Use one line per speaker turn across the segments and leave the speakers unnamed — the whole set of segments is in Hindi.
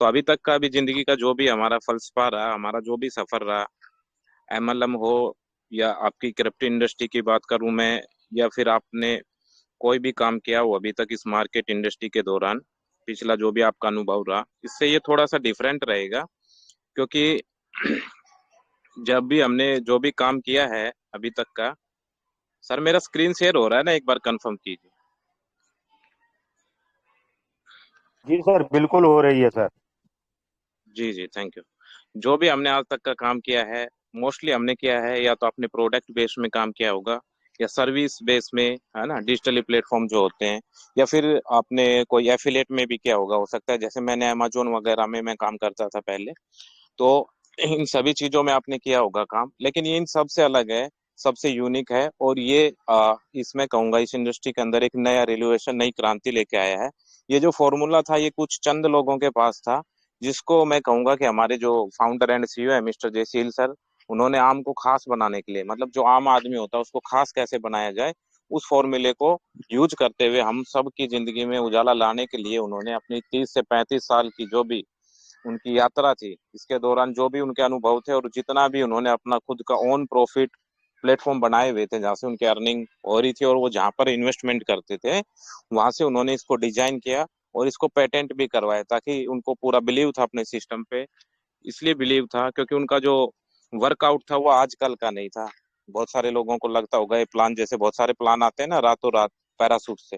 तो अभी तक का भी जिंदगी का जो भी हमारा फलसफा रहा, हमारा जो भी सफर रहा, एमएलएम हो या आपकी क्रिप्टो इंडस्ट्री की बात करूं मैं, या फिर आपने कोई भी काम किया हो अभी तक इस मार्केट इंडस्ट्री के दौरान, पिछला जो भी आपका अनुभव रहा, इससे ये थोड़ा सा डिफरेंट रहेगा। क्योंकि जब भी हमने जो भी काम किया है अभी तक का। सर मेरा स्क्रीन शेयर हो रहा है ना, एक बार कंफर्म कीजिए।
जी सर, बिल्कुल हो रही है सर।
जी जी, थैंक यू। जो भी हमने आज तक का काम किया है, मोस्टली हमने किया है या तो अपने प्रोडक्ट बेस में काम किया होगा, या सर्विस बेस में, है ना, डिजिटली प्लेटफॉर्म जो होते हैं, या फिर आपने कोई एफिलेट में भी किया होगा, हो सकता है जैसे मैंने अमेजोन वगैरह में मैं काम करता था पहले। तो इन सभी चीजों में आपने किया होगा काम, लेकिन ये इन सबसे अलग है, सबसे यूनिक है। और ये इसमें कहूंगा इस इंडस्ट्री के अंदर एक नया रेवोल्यूशन, नई क्रांति लेके आया है। ये जो फॉर्मूला था ये कुछ चंद लोगों के पास था, जिसको मैं कहूंगा कि हमारे जो फाउंडर एंड सीईओ है मिस्टर जयशील सर, उन्होंने आम को खास बनाने के लिए, मतलब जो आम आदमी होता है उसको खास कैसे बनाया जाए, उस फॉर्मूले को यूज करते हुए हम सब की जिंदगी में उजाला लाने के लिए उन्होंने अपनी 30 से 35 साल की जो भी उनकी यात्रा थी, इसके दौरान जो भी उनके अनुभव थे, और जितना भी उन्होंने अपना खुद का ओन प्रॉफिट प्लेटफॉर्म बनाए हुए थे जहाँ से उनकी अर्निंग हो रही थी, और वो जहाँ पर इन्वेस्टमेंट करते थे वहां से उन्होंने इसको डिजाइन किया और इसको पेटेंट भी करवाया, ताकि उनको पूरा बिलीव था अपने सिस्टम पे। इसलिए बिलीव था क्योंकि उनका जो वर्कआउट था वो आजकल का नहीं था। बहुत सारे लोगों को लगता होगा ये प्लान, जैसे बहुत सारे प्लान आते हैं ना रातों रात पैरासूट से,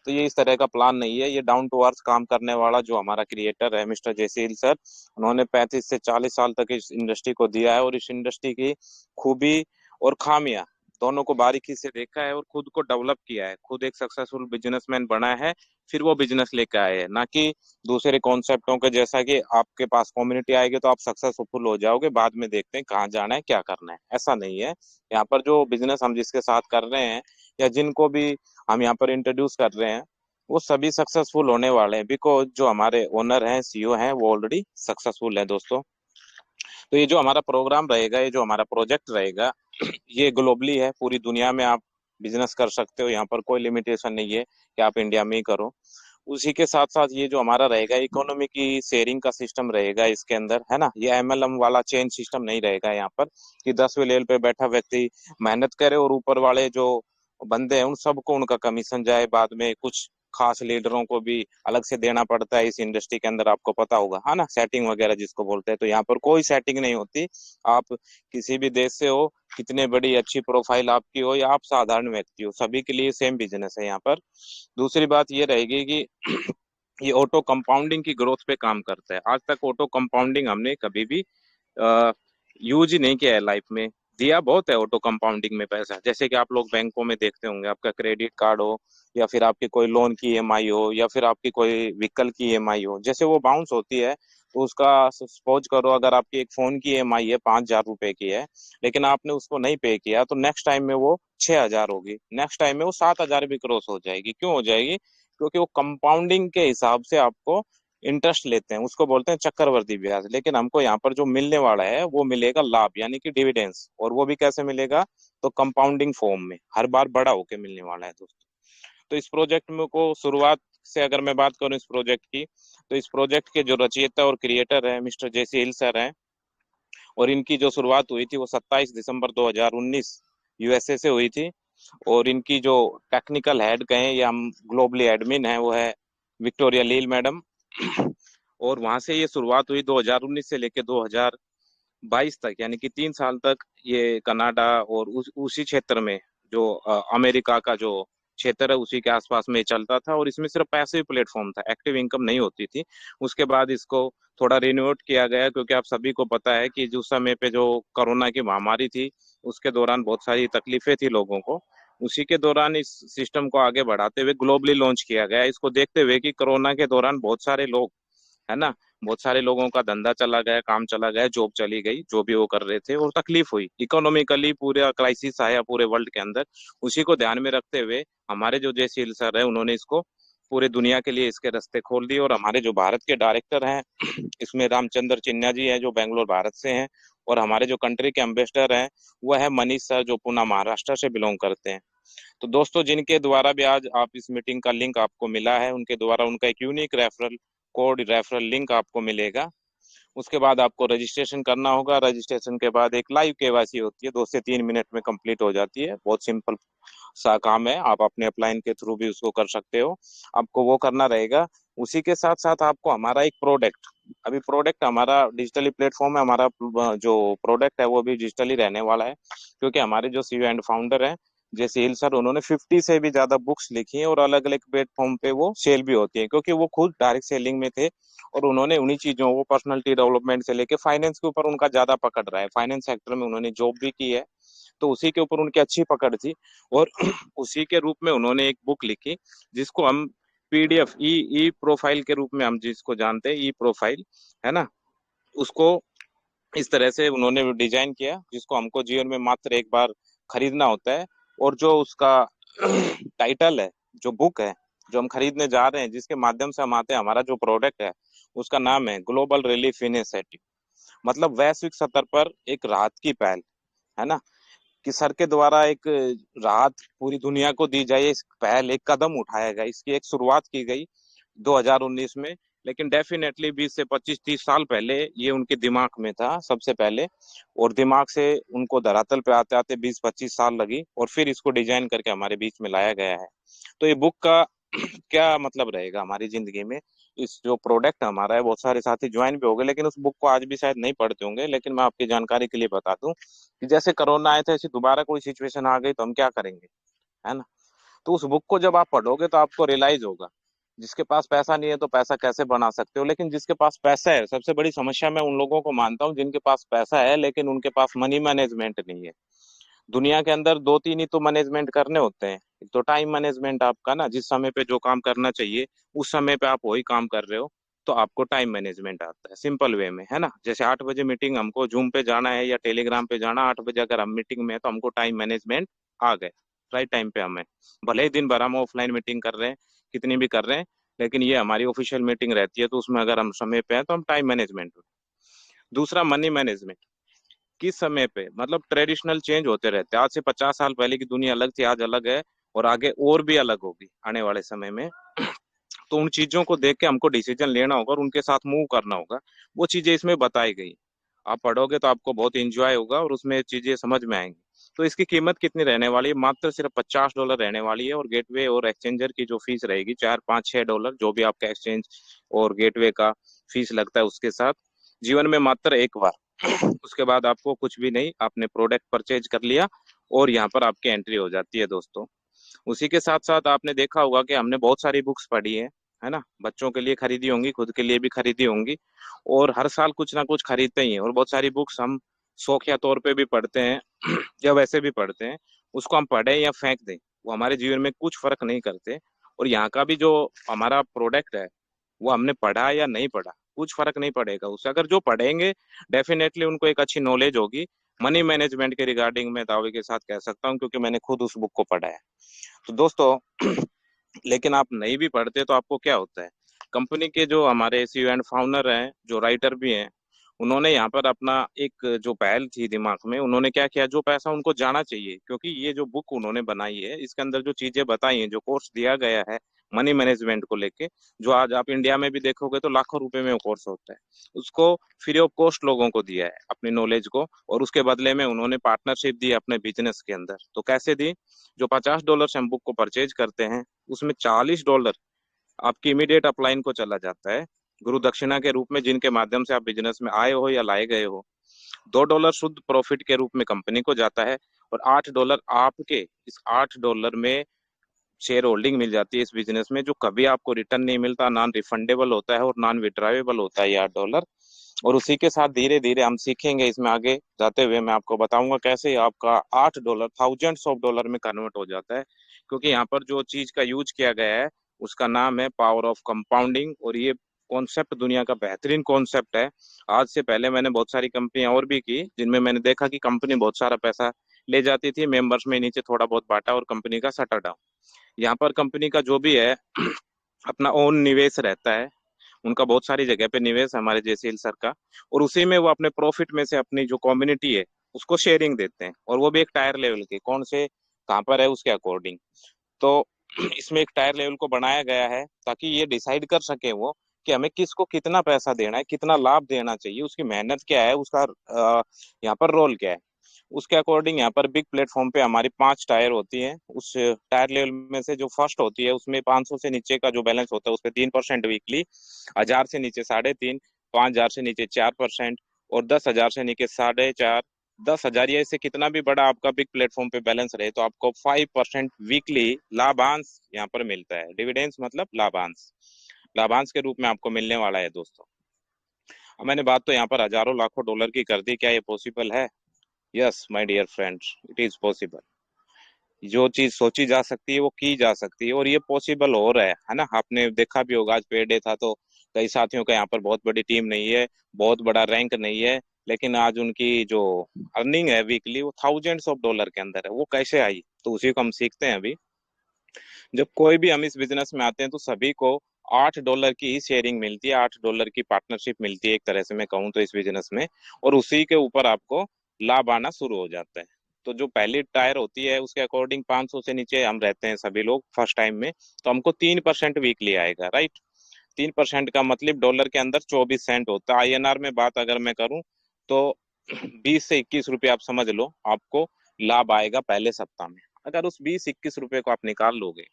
तो ये इस तरह का प्लान नहीं है। ये डाउन टू अर्थ काम करने वाला जो हमारा क्रिएटर है मिस्टर जयशील सर, उन्होंने 35 से 40 साल तक इस इंडस्ट्री को दिया है, और इस इंडस्ट्री की खूबी और खामियां दोनों को बारीकी से देखा है और खुद को डेवलप किया है, खुद एक सक्सेसफुल बिजनेसमैन बना है, फिर वो बिजनेस लेके आए हैं। ना कि दूसरे कॉन्सेप्टों के जैसा कि आपके पास कम्युनिटी आएगी तो आप सक्सेसफुल हो जाओगे, बाद में देखते हैं कहाँ जाना है क्या करना है, ऐसा नहीं है। यहाँ पर जो बिजनेस हम जिसके साथ कर रहे हैं, या जिनको भी हम यहाँ पर इंट्रोड्यूस कर रहे हैं, वो सभी सक्सेसफुल होने वाले हैं, बिकॉज जो हमारे ओनर हैं, सीईओ हैं, वो ऑलरेडी सक्सेसफुल हैं दोस्तों। तो ये जो हमारा प्रोग्राम रहेगा, ये जो हमारा प्रोजेक्ट रहेगा, ये ग्लोबली है, पूरी दुनिया में आप बिजनेस कर सकते हो, यहाँ पर कोई लिमिटेशन नहीं है कि आप इंडिया में ही करो। उसी के साथ साथ ये जो हमारा रहेगा इकोनॉमी की शेयरिंग का सिस्टम रहेगा इसके अंदर, है ना। ये एमएलएम वाला चेन सिस्टम नहीं रहेगा यहाँ पर, कि 10वें लेवल पे बैठा व्यक्ति मेहनत करे और ऊपर वाले जो बंदे हैं उन सबको उनका कमीशन जाए, बाद में कुछ खास लीडरों को भी अलग से देना पड़ता है इस इंडस्ट्री के अंदर, आपको पता होगा, है ना, सेटिंग वगैरह जिसको बोलते हैं। तो यहाँ पर कोई सेटिंग नहीं होती। आप किसी भी देश से हो, कितने बड़ी अच्छी प्रोफाइल आपकी हो, या आप साधारण व्यक्ति हो, सभी के लिए सेम बिजनेस है यहाँ पर। दूसरी बात ये रहेगी कि ये ऑटो कंपाउंडिंग की ग्रोथ पे काम करता है। आज तक ऑटो कंपाउंडिंग हमने कभी भी यूज ही नहीं किया है लाइफ में। दिया बहुत है ऑटो कंपाउंडिंग में पैसा, जैसे कि आप लोग बैंकों में देखते होंगे, आपका क्रेडिट कार्ड हो, या फिर आपकी कोई लोन की ईएमआई हो, या फिर आपकी कोई व्हीकल की ईएमआई हो, जैसे वो बाउंस होती है, तो उसका सपोज करो अगर आपकी एक फोन की ईएमआई है 5,000 रुपए की है, लेकिन आपने उसको नहीं पे किया, तो नेक्स्ट टाइम में वो 6,000 होगी, नेक्स्ट टाइम में वो 7,000 भी क्रॉस हो जाएगी। क्यों हो जाएगी? क्योंकि वो कंपाउंडिंग के हिसाब से आपको इंटरेस्ट लेते हैं, उसको बोलते हैं चक्रवर्ती ब्याज। लेकिन हमको यहाँ पर जो मिलने वाला है वो मिलेगा लाभ, यानी कि डिविडेंड्स। और वो भी कैसे मिलेगा? तो कंपाउंडिंग फॉर्म में, हर बार बड़ा होके मिलने वाला है दोस्तों। तो इस प्रोजेक्ट में को शुरुआत से अगर मैं बात करूं इस प्रोजेक्ट की, तो इस प्रोजेक्ट के जो रचयिता और क्रिएटर है मिस्टर जेसी हिल सर हैं। और इनकी जो शुरुआत हुई थी वो 27 दिसंबर 2019 यूएसए से हुई थी। और इनकी जो टेक्निकल हेड कहें या हम ग्लोबली एडमिन है, वो है विक्टोरिया लील मैडम। और वहां से ये शुरुआत हुई 2019 से लेके 2022 तक, यानी कि 3 साल तक ये कनाडा और उसी क्षेत्र में जो अमेरिका का जो क्षेत्र है उसी के आसपास में चलता था। और इसमें सिर्फ पैसिव प्लेटफॉर्म था, एक्टिव इनकम नहीं होती थी। उसके बाद इसको थोड़ा रिनोवेट किया गया, क्योंकि आप सभी को पता है कि जो समय पे जो कोरोना की महामारी थी, उसके दौरान बहुत सारी तकलीफें थी लोगों को। उसी के दौरान इस सिस्टम को आगे बढ़ाते हुए ग्लोबली लॉन्च किया गया, इसको देखते हुए कि कोरोना के दौरान बहुत सारे लोग, है ना, बहुत सारे लोगों का धंधा चला गया, काम चला गया, जॉब चली गई, जो भी वो कर रहे थे, और तकलीफ हुई इकोनॉमिकली, पूरा क्राइसिस आया पूरे वर्ल्ड के अंदर। उसी को ध्यान में रखते हुए हमारे जो जयशील सर है उन्होंने इसको पूरे दुनिया के लिए इसके रास्ते खोल दिए। और हमारे जो भारत के डायरेक्टर हैं इसमें रामचंद्र चिन्हा जी हैं जो बेंगलोर भारत से हैं। और हमारे जो कंट्री के एम्बेसडर हैं वो है मनीष सर, जो पुणे महाराष्ट्र से बिलोंग करते हैं। तो दोस्तों, जिनके द्वारा भी आज आप इस मीटिंग का लिंक आपको मिला है, उनके द्वारा उनका एक unique referral code referral link आपको मिलेगा। उसके बाद आपको रजिस्ट्रेशन करना होगा। रजिस्ट्रेशन के बाद एक लाइव केवाईसी होती है, 2 से 3 मिनट में कंप्लीट हो जाती है। बहुत सिंपल सा काम है, आप अपने अपलाइन के थ्रू भी उसको कर सकते हो। आपको वो करना रहेगा। उसी के साथ साथ आपको हमारा एक प्रोडक्ट, अभी प्रोडक्ट हमारा डिजिटली प्लेटफॉर्म है, हमारा जो प्रोडक्ट है वो भी डिजिटली रहने वाला है, क्योंकि हमारे जो सीईओ एंड फाउंडर हैं जैसे हिल सर, उन्होंने 50 से भी ज्यादा बुक्स लिखी हैं और अलग अलग प्लेटफॉर्म पे वो सेल भी होती है, क्योंकि वो खुद डायरेक्ट सेलिंग में थे। और उन्होंने उन्हीं चीजों को पर्सनालिटी डेवलपमेंट से लेके फाइनेंस के ऊपर उनका ज्यादा पकड़ रहा है, फाइनेंस सेक्टर में उन्होंने जॉब भी की है, तो उसी के ऊपर उनकी अच्छी पकड़ थी। और उसी के रूप में उन्होंने एक बुक लिखी जिसको हम पीडीएफ ई ई प्रोफाइल के रूप में हम जिसको जानते हैं, ई प्रोफाइल, है ना, उसको इस तरह से उन्होंने डिजाइन किया जिसको हमको जीवन में मात्र एक बार खरीदना होता है। और जो उसका टाइटल है, जो बुक है जो हम खरीदने जा रहे हैं, जिसके माध्यम से हम आते हैं, हमारा जो प्रोडक्ट है उसका नाम है ग्लोबल रिलीफ इनिशिएटिव। मतलब वैश्विक स्तर पर एक राहत की पहल, है ना, कि सर के द्वारा एक राहत पूरी दुनिया को दी जाए, इस पहल एक कदम उठाया गया, इसकी एक शुरुआत की गई 2019 में। लेकिन डेफिनेटली 20 से 25 30 साल पहले ये उनके दिमाग में था सबसे पहले, और दिमाग से उनको धरातल पे आते आते 20 25 साल लगी, और फिर इसको डिजाइन करके हमारे बीच में लाया गया है। तो ये बुक का क्या मतलब रहेगा हमारी जिंदगी में, इस जो प्रोडक्ट हमारा है, बहुत सारे साथी ज्वाइन भी हो गए लेकिन उस बुक को आज भी शायद नहीं पढ़ते होंगे, लेकिन मैं आपकी जानकारी के लिए बता दूं कि जैसे कोरोना आया था, ऐसी दोबारा कोई सिचुएशन आ गई तो हम क्या करेंगे, है ना। तो उस बुक को जब आप पढ़ोगे तो आपको रियलाइज होगा, जिसके पास पैसा नहीं है तो पैसा कैसे बना सकते हो, लेकिन जिसके पास पैसा है, सबसे बड़ी समस्या मैं उन लोगों को मानता हूँ जिनके पास पैसा है लेकिन उनके पास मनी मैनेजमेंट नहीं है। दुनिया के अंदर दो तीन ही तो मैनेजमेंट करने होते हैं। एक तो टाइम मैनेजमेंट आपका ना, जिस समय पे जो काम करना चाहिए उस समय पे आप वही काम कर रहे हो, तो आपको टाइम मैनेजमेंट आता है सिंपल वे में, है ना। जैसे 8 बजे मीटिंग हमको जूम पे जाना है या टेलीग्राम पे जाना, 8 बजे अगर हम मीटिंग में है तो हमको टाइम मैनेजमेंट आ गए, राइट टाइम पे हमें। भले ही दिन भर हम ऑफलाइन मीटिंग कर रहे हैं, कितनी भी कर रहे हैं, लेकिन ये हमारी ऑफिशियल मीटिंग रहती है तो उसमें अगर हम समय पे हैं तो हम टाइम मैनेजमेंट। दूसरा मनी मैनेजमेंट, किस समय पे, मतलब ट्रेडिशनल चेंज होते रहते हैं। आज से 50 साल पहले की दुनिया अलग थी, आज अलग है, और आगे और भी अलग होगी आने वाले समय में। तो उन चीजों को देख के हमको डिसीजन लेना होगा और उनके साथ मूव करना होगा। वो चीजें इसमें बताई गई, आप पढ़ोगे तो आपको बहुत इंजॉय होगा और उसमें चीजें समझ में आएंगी। तो इसकी कीमत कितनी रहने वाली है, मात्र सिर्फ $50 रहने वाली है। और गेटवे और एक्सचेंजर की जो फीस रहेगी 4 5 6 डॉलर, जो भी आपका एक्सचेंज और गेटवे का फीस लगता है उसके साथ। जीवन में मात्र एक बार उसके बाद आपको कुछ भी नहीं, आपने प्रोडक्ट परचेज कर लिया और यहाँ पर आपकी एंट्री हो जाती है दोस्तों। उसी के साथ साथ आपने देखा होगा कि हमने बहुत सारी बुक्स पढ़ी है ना, बच्चों के लिए खरीदी होंगी, खुद के लिए भी खरीदी होंगी, और हर साल कुछ ना कुछ खरीदते ही हैं। और बहुत सारी बुक्स हम शौकिया तौर पे भी पढ़ते हैं या वैसे भी पढ़ते हैं। उसको हम पढ़े या फेंक दें, वो हमारे जीवन में कुछ फर्क नहीं करते। और यहाँ का भी जो हमारा प्रोडक्ट है, वो हमने पढ़ा या नहीं पढ़ा, कुछ फर्क नहीं पड़ेगा उससे। अगर जो पढ़ेंगे, डेफिनेटली उनको एक अच्छी नॉलेज होगी मनी मैनेजमेंट के रिगार्डिंग, मैं दावे के साथ कह सकता हूँ, क्योंकि मैंने खुद उस बुक को पढ़ा है। तो दोस्तों लेकिन आप नहीं भी पढ़ते तो आपको क्या होता है, कंपनी के जो हमारे सीईओ एंड फाउंडर हैं, जो राइटर भी हैं, उन्होंने यहाँ पर अपना एक जो पहल थी दिमाग में, उन्होंने क्या किया, जो पैसा उनको जाना चाहिए, क्योंकि ये जो बुक उन्होंने बनाई है इसके अंदर जो चीजें बताई हैं, जो कोर्स दिया गया है मनी मैनेजमेंट को लेके, जो आज आप इंडिया में भी देखोगे तो लाखों रुपए में वो कोर्स होता है, उसको फ्री ऑफ कॉस्ट लोगों को दिया है अपनी नॉलेज को। और उसके बदले में उन्होंने पार्टनरशिप दी अपने बिजनेस के अंदर। तो कैसे दी, जो $50 से हम बुक को परचेज करते हैं, उसमें $40 आपकी इमीडिएट अपलाइन को चला जाता है गुरु दक्षिणा के रूप में, जिनके माध्यम से आप बिजनेस में आए हो या लाए गए हो। $2 शुद्ध प्रॉफिट के रूप में कंपनी को जाता है, और $8 आपके इस $8 में शेयर होल्डिंग मिल जाती है इस बिजनेस में, जो कभी आपको रिटर्न नहीं मिलता, नॉन रिफंडेबल होता है और नॉन विड्रावेबल होता है ये $8। और उसी के साथ धीरे धीरे हम सीखेंगे, इसमें आगे जाते हुए मैं आपको बताऊंगा कैसे आपका $8 थाउजेंड्स ऑफ डॉलर में कन्वर्ट हो जाता है। क्योंकि यहाँ पर जो चीज का यूज किया गया है उसका नाम है पावर ऑफ कंपाउंडिंग, और ये कॉन्सेप्ट दुनिया का बेहतरीन कॉन्सेप्ट है। आज से पहले मैंने बहुत सारी कंपनियां और भी की, जिनमें मैंने देखा कि कंपनी बहुत सारा पैसा ले जाती थी, मेंबर्स में नीचे थोड़ा बहुत बांटा और कंपनी का शटर डाउन। यहाँ पर कंपनी का जो भी है अपना ओन निवेश रहता है, उनका बहुत सारी जगह पे निवेश है हमारे जैसे सर का, और उसी में वो अपने प्रॉफिट में से अपनी जो कम्युनिटी है उसको शेयरिंग देते हैं, और वो भी एक टायर लेवल के, कौन से कहाँ पर है उसके अकॉर्डिंग। तो इसमें एक टायर लेवल को बनाया गया है ताकि ये डिसाइड कर सके वो कि हमें किसको कितना पैसा देना है, कितना लाभ देना चाहिए, उसकी मेहनत क्या है, उसका यहाँ पर रोल क्या है। उसके अकॉर्डिंग यहाँ पर बिग प्लेटफॉर्म पे हमारी 5 टायर होती हैं। उस टायर लेवल में से जो फर्स्ट होती है उसमें 500 से नीचे का जो बैलेंस होता है उस पर 3% वीकली, 1000 से नीचे 3.5, 5000 से नीचे 4%, और 10,000 से नीचे 4.5। 10,000 या इससे कितना भी बड़ा आपका बिग प्लेटफॉर्म पे बैलेंस रहे तो आपको 5% वीकली लाभांश यहाँ पर मिलता है। डिविडेंड्स मतलब लाभांश, लाभांश के रूप में आपको मिलने वाला है दोस्तों। अब मैंने बात तो यहाँ पर हजारों लाखों डॉलर की कर दी, क्या ये पॉसिबल है? Yes my dear friends, it is possible. जो चीज सोची जा सकती है वो की जा सकती है, और ये पॉसिबल हो रहा है ना। आपने देखा भी होगा, आज पे डे था तो कई साथियों का यहाँ पर बहुत बड़ी टीम नहीं है, बहुत बड़ा रैंक नहीं है, लेकिन आज उनकी जो अर्निंग है वीकली वो थाउजेंड्स ऑफ डॉलर के अंदर है। वो कैसे आई, तो उसी को हम सीखते हैं अभी। जब कोई भी हम इस बिजनेस में आते हैं तो सभी को $8 की ही शेयरिंग मिलती है, $8 की पार्टनरशिप मिलती है एक तरह से मैं कहूँ तो इस बिजनेस में, और उसी के ऊपर आपको लाभ आना शुरू हो जाता है। तो जो पहली टायर होती है उसके अकॉर्डिंग 500 से नीचे हम रहते हैं सभी लोग फर्स्ट टाइम में, तो हमको 3% वीकली आएगा, राइट। 3% का मतलब डॉलर के अंदर 24 सेंट होता है। आईएनआर में बात अगर मैं करूं तो 20 से 21 रुपये आप समझ लो आपको लाभ आएगा पहले सप्ताह में। अगर उस 20-21 रुपये को आप निकाल लोगे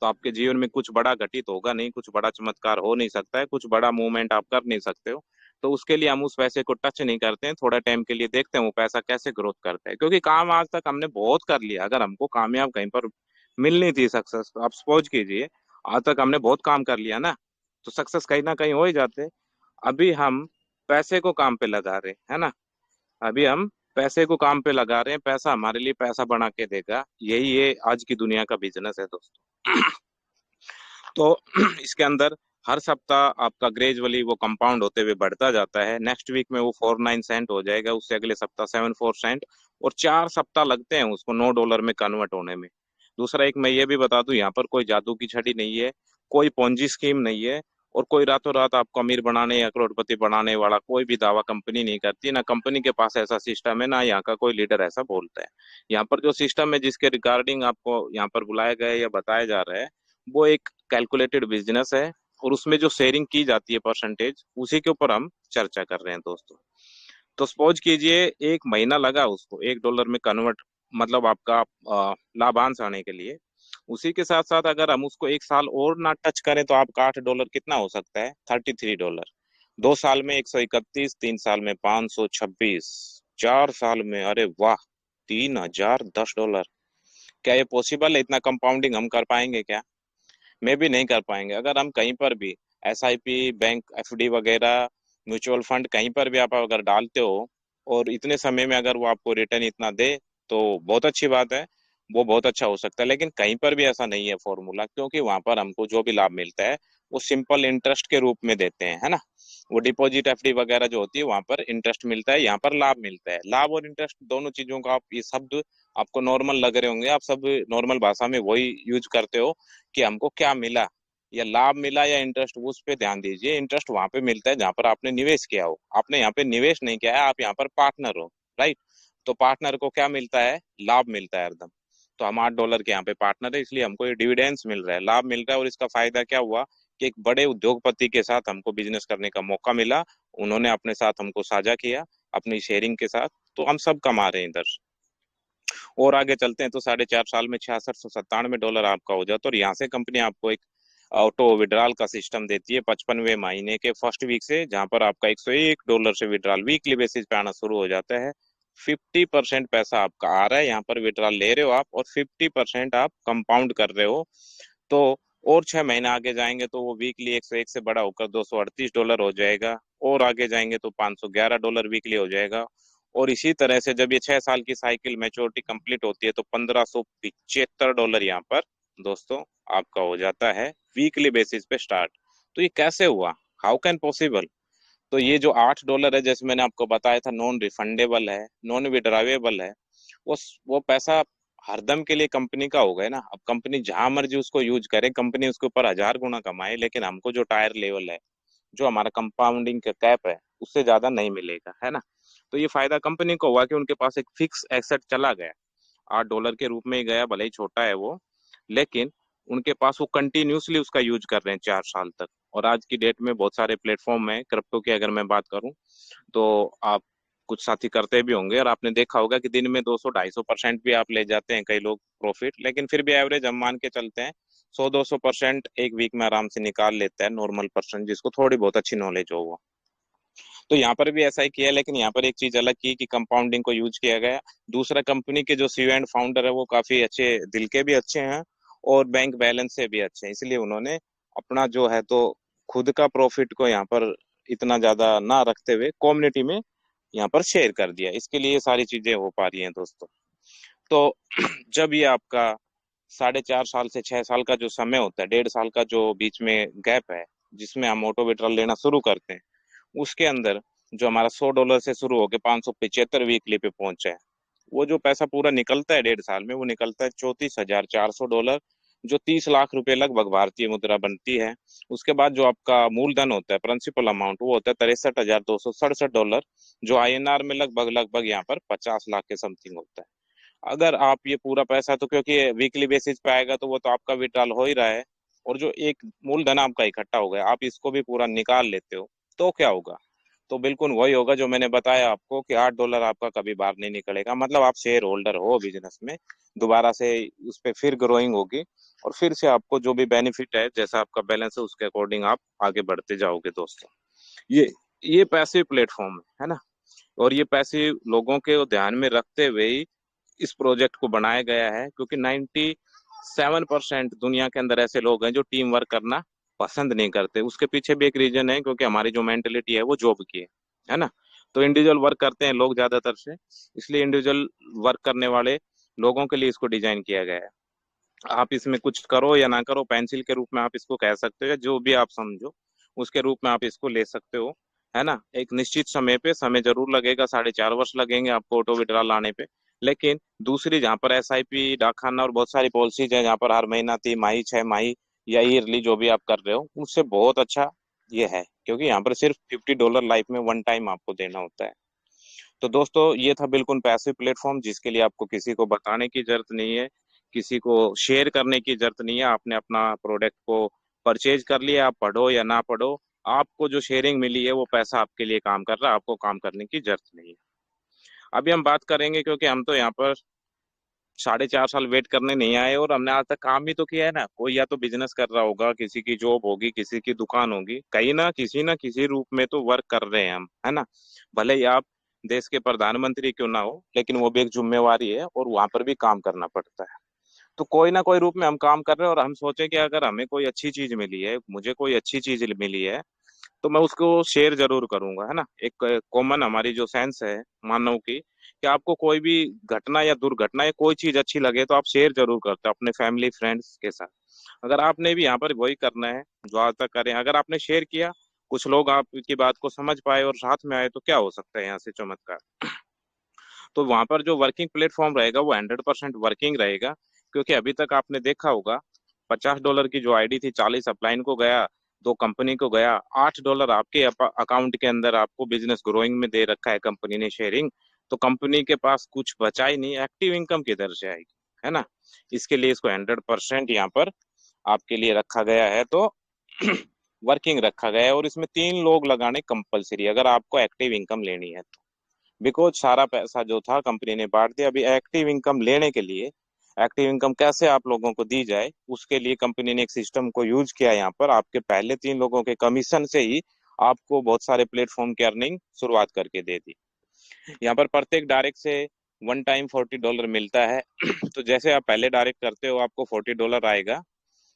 तो आपके जीवन में कुछ बड़ा घटित होगा नहीं, कुछ बड़ा चमत्कार हो नहीं सकता है, कुछ बड़ा मूवमेंट आप कर नहीं सकते हो। तो उसके लिए हम उस पैसे को टच नहीं करते हैं, थोड़ा टाइम के लिए देखते हैं वो पैसा कैसे ग्रोथ करता है, क्योंकि काम आज तक हमने बहुत कर लिया। अगर हमको कामयाब कहीं पर मिलनी थी सक्सेस, तो आप सपोज कीजिए आज तक हमने बहुत काम कर लिया ना, तो सक्सेस कहीं ना कहीं हो ही जाते। अभी हम पैसे को काम पे लगा रहे हैं, है ना। अभी हम पैसे को काम पे लगा रहे हैं, पैसा हमारे लिए पैसा बना के देगा, यही ये आज की दुनिया का बिजनेस है दोस्तों। तो इसके अंदर हर सप्ताह आपका ग्रेजुअली वो कंपाउंड होते हुए बढ़ता जाता है। नेक्स्ट वीक में वो 49 सेंट हो जाएगा, उससे अगले सप्ताह 74 सेंट, और 4 सप्ताह लगते हैं उसको $9 में कन्वर्ट होने में। दूसरा एक मैं ये भी बता दूं, यहाँ पर कोई जादू की छड़ी नहीं है, कोई पोंजी स्कीम नहीं है, और कोई रातों रात आपको अमीर बनाने या करोड़पति बनाने वाला कोई भी दावा कंपनी नहीं करती। ना कंपनी के पास ऐसा सिस्टम है, ना यहाँ का कोई लीडर ऐसा बोलता है। यहाँ पर जो सिस्टम है जिसके रिगार्डिंग आपको यहाँ पर बुलाया गया है या बताया जा रहा है, वो एक कैलकुलेटेड बिजनेस है, और उसमें जो शेयरिंग की जाती है परसेंटेज, उसी के ऊपर हम चर्चा कर रहे हैं दोस्तों। तो सपोज कीजिए 1 महीना लगा उसको $1 में कन्वर्ट, मतलब आपका लाभांश आने के लिए। उसी के साथ साथ अगर हम उसको 1 साल और ना टच करें तो आपका $8 कितना हो सकता है? $33। 2 साल में 131, 3 साल में 526, 4 साल में अरे वाह $3010। क्या ये पॉसिबल है? इतना कंपाउंडिंग हम कर पाएंगे क्या? में भी नहीं कर पाएंगे। अगर हम कहीं पर भी एसआईपी, बैंक एफडी वगैरह, म्यूचुअल फंड कहीं पर भी आप अगर डालते हो और इतने समय में अगर वो आपको रिटर्न इतना दे तो बहुत अच्छी बात है, वो बहुत अच्छा हो सकता है। लेकिन कहीं पर भी ऐसा नहीं है फॉर्मूला, क्योंकि वहां पर हमको जो भी लाभ मिलता है वो सिंपल इंटरेस्ट के रूप में देते हैं, है ना। वो डिपॉजिट एफडी वगैरह जो होती है वहां पर इंटरेस्ट मिलता है, यहाँ पर लाभ मिलता है। लाभ और इंटरेस्ट दोनों चीजों का आप ये शब्द आपको नॉर्मल लग रहे होंगे, आप सब नॉर्मल भाषा में वही यूज करते हो कि हमको क्या मिला, या लाभ मिला या इंटरेस्ट, उस पे ध्यान दीजिए। इंटरेस्ट वहां पे मिलता है जहां पर आपने निवेश किया हो, आपने यहाँ पे निवेश नहीं किया है, आप यहाँ पर पार्टनर हो, राइट। तो पार्टनर को क्या मिलता है? लाभ मिलता है हरदम। तो हम $8 के यहाँ पे पार्टनर है, इसलिए हमको ये डिविडेंड्स मिल रहा है, लाभ मिल रहा है। और इसका फायदा क्या हुआ कि एक बड़े उद्योगपति के साथ हमको बिजनेस करने का मौका मिला, उन्होंने अपने साथ हमको साझा किया अपनी शेयरिंग के साथ, तो हम सब कमा रहे हैं इधर। और आगे चलते हैं तो 4.5 साल में $6697 आपका हो जाता है। और यहाँ से कंपनी आपको एक ऑटो विड्रॉल का सिस्टम देती है 55वें महीने के फर्स्ट वीक से, जहां पर आपका $101 से विड्रॉल वीकली बेसिस पे आना शुरू हो जाता है। 50% पैसा आपका आ रहा है, यहाँ पर विड्रॉल ले रहे हो आप, और 50% आप कंपाउंड कर रहे हो। तो और 6 महीने आगे जाएंगे तो वो वीकली 101 से बड़ा होकर $238 हो जाएगा, और आगे जाएंगे तो $511 वीकली हो जाएगा। और इसी तरह से जब ये 6 साल की साइकिल मैच्योरिटी कंप्लीट होती है तो $1575 यहाँ पर दोस्तों आपका हो जाता है वीकली बेसिस पे स्टार्ट। तो ये कैसे हुआ? How can possible? तो ये जो $8 है, जैसे मैंने आपको बताया था, नॉन रिफंडेबल है, नॉन विड्रावेबल है। वो वो पैसा हरदम के लिए कंपनी का हो गया ना। अब कंपनी जहां मर्जी उसको यूज करे, कंपनी उसके ऊपर 1000 गुना कमाए, लेकिन हमको जो टायर लेवल है, जो हमारा कंपाउंडिंग का कैप है, उससे ज्यादा नहीं मिलेगा, है ना। तो ये फायदा कंपनी को हुआ कि उनके पास एक फिक्स एसेट चला गया, $8 के रूप में ही गया, भले ही छोटा है वो, लेकिन उनके पास वो कंटिन्यूसली उसका यूज कर रहे हैं 4 साल तक। और आज की डेट में बहुत सारे प्लेटफॉर्म है क्रिप्टो की, अगर मैं बात करूं तो आप कुछ साथी करते भी होंगे, और आपने देखा होगा कि दिन में 200-250% भी आप ले जाते हैं कई लोग प्रॉफिट, लेकिन फिर भी एवरेज हम मान के चलते हैं 100-200% एक वीक में आराम से निकाल लेता है नॉर्मल पर्सन, जिसको थोड़ी बहुत अच्छी नॉलेज हो वो। तो यहाँ पर भी ऐसा ही किया, लेकिन यहाँ पर एक चीज अलग की कि कंपाउंडिंग को यूज किया गया। दूसरा, कंपनी के जो सीईओ एंड फाउंडर है वो काफी अच्छे दिल के भी अच्छे हैं, और बैंक बैलेंस से भी अच्छे हैं, इसलिए उन्होंने अपना जो है तो खुद का प्रॉफिट को यहाँ पर इतना ज्यादा ना रखते हुए कम्युनिटी में यहाँ पर शेयर कर दिया। इसके लिए ये सारी चीजें हो पा रही हैं दोस्तों। तो जब ये आपका 4.5 साल से 6 साल का जो समय होता है, 1.5 साल का जो बीच में गैप है जिसमें हम ऑटो विड्रॉल लेना शुरू करते हैं, उसके अंदर जो हमारा $100 से शुरू होकर 575 वीकली पे पहुंचा है, वो जो पैसा पूरा निकलता है 1.5 साल में, वो निकलता है $34,400, जो 30 लाख रुपए लगभग भारतीय मुद्रा बनती है। उसके बाद जो आपका मूलधन होता है, प्रिंसिपल अमाउंट, वो होता है $63,267, जो आईएनआर में लगभग लगभग यहाँ पर 50 लाख के समथिंग होता है। अगर आप ये पूरा पैसा, तो क्योंकि वीकली बेसिस पे आएगा तो वो तो आपका विड्रॉल हो ही रहा है, और जो एक मूलधन आपका इकट्ठा हो गया, आप इसको भी पूरा निकाल लेते हो, तो क्या होगा? तो बिल्कुल वही होगा जो मैंने बताया आपको, कि $8 आपका कभी बाहर नहीं निकलेगा। मतलब आप शेयर होल्डर हो बिजनेस में, दोबारा से उस पर फिर ग्रोइंग होगी, और फिर से आपको जो भी बेनिफिट है, जैसा आपका बैलेंस है उसके अकॉर्डिंग आप आगे बढ़ते जाओगे दोस्तों। ये ये पैसिव प्लेटफॉर्म है ना, और ये पैसे लोगों के ध्यान में रखते हुए ही इस प्रोजेक्ट को बनाया गया है, क्योंकि 97% दुनिया के अंदर ऐसे लोग हैं जो टीम वर्क करना पसंद नहीं करते। उसके पीछे भी एक रीजन है, क्योंकि हमारी जो मेंटेलिटी है वो जॉब की है ना। तो इंडिविजुअल वर्क करते हैं लोग ज्यादातर से, इसलिए इंडिविजुअल वर्क करने वाले लोगों के लिए इसको डिजाइन किया गया है। आप इसमें कुछ करो या ना करो, पेंसिल के रूप में आप इसको कह सकते हो, या जो भी आप समझो उसके रूप में आप इसको ले सकते हो, है ना। एक निश्चित समय पे समय जरूर लगेगा, 4.5 वर्ष लगेंगे आपको ऑटो विड्रॉल लाने पे, लेकिन दूसरी जहाँ पर एसआईपी, डाक खाना और बहुत सारी पॉलिसीज है, जहाँ पर हर महीना, 3 माही, 6 माही या ईयरली जो भी आप कर रहे हो, उससे बहुत अच्छा ये है, क्योंकि यहाँ पर सिर्फ $50 लाइफ में वन टाइम आपको देना होता है। तो दोस्तों, ये था बिल्कुल पैसिव प्लेटफॉर्म, जिसके लिए आपको किसी को बताने की जरूरत नहीं है, किसी को शेयर करने की जरूरत नहीं है। आपने अपना प्रोडक्ट को परचेज कर लिया, आप पढ़ो या ना पढ़ो, आपको जो शेयरिंग मिली है वो पैसा आपके लिए काम कर रहा है, आपको काम करने की जरूरत नहीं है। अभी हम बात करेंगे, क्योंकि हम तो यहाँ पर 4.5 साल वेट करने नहीं आए, और हमने आज तक काम भी तो किया है ना। कोई या तो बिजनेस कर रहा होगा, किसी की जॉब होगी, किसी की दुकान होगी, कहीं ना किसी रूप में तो वर्क कर रहे हैं हम, है ना। भले ही आप देश के प्रधानमंत्री क्यों ना हो, लेकिन वो भी एक जिम्मेवारी है, और वहां पर भी काम करना पड़ता है। तो कोई ना कोई रूप में हम काम कर रहे हैं, और हम सोचे कि अगर हमें कोई अच्छी चीज मिली है, मुझे कोई अच्छी चीज मिली है, तो मैं उसको शेयर जरूर करूंगा, है ना। एक कॉमन हमारी जो सेंस है मानव की, कि आपको कोई भी घटना या दुर्घटना या कोई चीज अच्छी लगे तो आप शेयर जरूर करते हो अपने फैमिली फ्रेंड्स के साथ। अगर आपने भी यहाँ पर वही करना है जो आज तक करें, अगर आपने शेयर किया, कुछ लोग आपकी बात को समझ पाए और साथ में आए, तो क्या हो सकता है यहाँ से चमत्कार। तो वहां पर जो वर्किंग प्लेटफॉर्म रहेगा वो 100% वर्किंग रहेगा, क्योंकि अभी तक आपने देखा होगा, $50 की जो आईडी थी, 40 अपलाइन को गया, 2 कंपनी को गया, $8 आपके अकाउंट के अंदर आपको बिजनेस ग्रोइंग में दे रखा है कंपनी ने शेयरिंग। तो कंपनी के पास कुछ बचा ही नहीं, एक्टिव इनकम किधर से आएगी, है ना। इसके लिए इसको 100% यहाँ पर आपके लिए रखा गया है, तो वर्किंग रखा गया है, और इसमें 3 लोग लगाने कंपलसरी, अगर आपको एक्टिव इनकम लेनी है तो। बिकॉज सारा पैसा जो था कंपनी ने बांट दिया। अभी एक्टिव इनकम लेने के लिए, एक्टिव इनकम कैसे आप लोगों को दी जाए, उसके लिए कंपनी ने एक सिस्टम को यूज किया। यहाँ पर आपके पहले 3 लोगों के कमीशन से ही आपको बहुत सारे प्लेटफॉर्म की अर्निंग शुरुआत करके दे दी। यहाँ पर प्रत्येक डायरेक्ट से वन टाइम $40 मिलता है। तो जैसे आप पहले डायरेक्ट करते हो, आपको $40 आएगा,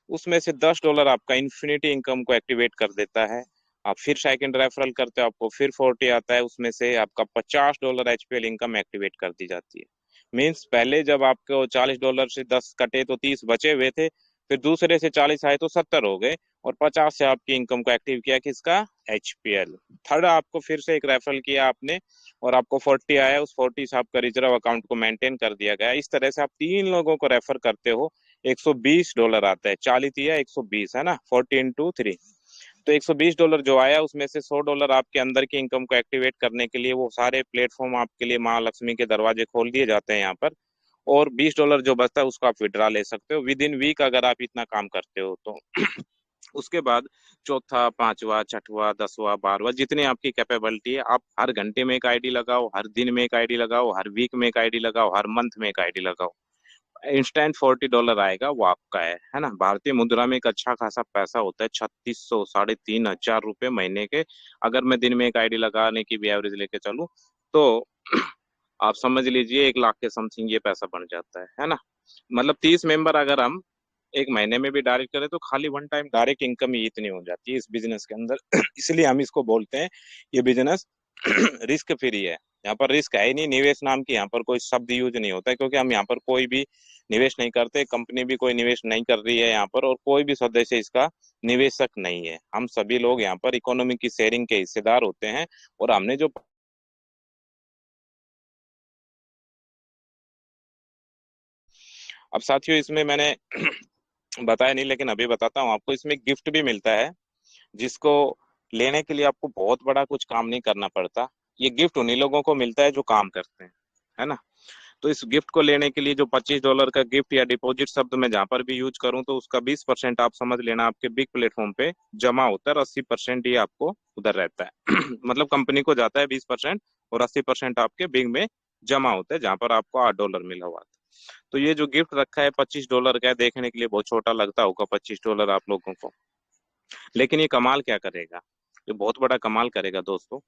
उसमें से $10 आपका इन्फिनिटी इनकम को एक्टिवेट कर देता है। आप फिर सेकंड रेफरल करते हो, आपको फिर 40 आता है, उसमें से आपका $50 एचपीएल इनकम एक्टिवेट कर दी जाती है। मीन्स पहले जब आपको $40 से 10 कटे तो 30 बचे हुए थे, फिर दूसरे से 40 आए तो 70 हो गए, और 50 से आपकी इनकम को एक्टिव किया किसका, एचपीएल। थर्ड, आपको फिर से एक रेफरल किया आपने, और आपको 40 आया, उस 40 से आपका रिजर्व अकाउंट को मेंटेन कर दिया गया। इस तरह से आप 3 लोगों को रेफर करते हो, $120 आता है। 40 या 120, है ना, 40 × 3। तो $120 जो आया, उसमें से $100 आपके अंदर की इनकम को एक्टिवेट करने के लिए वो सारे प्लेटफॉर्म आपके लिए महालक्ष्मी के दरवाजे खोल दिए जाते हैं यहाँ पर। और $20 जो बचता है उसको आप विड्रा ले सकते हो विद इन वीक, अगर आप इतना काम करते हो तो। उसके बाद चौथा, पांचवा, छठवा, 10वां, 12वां, जितनी आपकी कैपेबिलिटी है, आप हर घंटे में एक आईडी लगाओ, हर दिन में एक आईडी लगाओ, हर वीक में एक आईडी लगाओ, हर मंथ में एक आईडी लगाओ। इंस्टेंट $40 आएगा, वो आपका है ना। भारतीय मुद्रा में एक अच्छा खासा पैसा होता है, 3600, 3500 रुपये महीने के। अगर मैं दिन में एक आईडी लगाने की भी एवरेज लेके चलूँ तो आप समझ लीजिए 1 लाख के समथिंग ये पैसा बन जाता है ना। मतलब 30 मेंबर अगर हम एक महीने में भी डायरेक्ट करें तो खाली वन टाइम डायरेक्ट इनकम ही इतनी हो जाती है इस बिजनेस के अंदर। इसलिए हम इसको बोलते हैं ये बिजनेस रिस्क फ्री है। यहाँ पर रिस्क है ही नहीं, निवेश नाम की यहाँ पर कोई शब्द यूज नहीं होता है, क्योंकि हम यहाँ पर कोई भी निवेश नहीं करते, कंपनी भी कोई निवेश नहीं कर रही है यहाँ पर, और कोई भी सदस्य इसका निवेशक नहीं है। हम सभी लोग यहाँ पर इकोनॉमी की शेयरिंग के हिस्सेदार होते हैं। और हमने जो अब साथियों इसमें मैंने बताया नहीं, लेकिन अभी बताता हूँ आपको, इसमें गिफ्ट भी मिलता है जिसको लेने के लिए आपको बहुत बड़ा कुछ काम नहीं करना पड़ता। ये गिफ्ट उन्हीं लोगों को मिलता है जो काम करते हैं, है ना। तो इस गिफ्ट को लेने के लिए जो $25 का गिफ्ट या डिपॉजिट शब्द मैं जहां पर भी यूज करूं तो उसका 20% आप समझ लेना आपके बिग प्लेटफॉर्म पे जमा होता है, और 80% ये आपको उधर रहता है। मतलब कंपनी को जाता है 20%, और 80% आपके बिग में जमा होता है, जहां पर आपको $8 मिला हुआ था। तो ये जो गिफ्ट रखा है $25 का है, देखने के लिए बहुत छोटा लगता होगा $25 आप लोगों को, लेकिन ये कमाल क्या करेगा, ये बहुत बड़ा कमाल करेगा दोस्तों।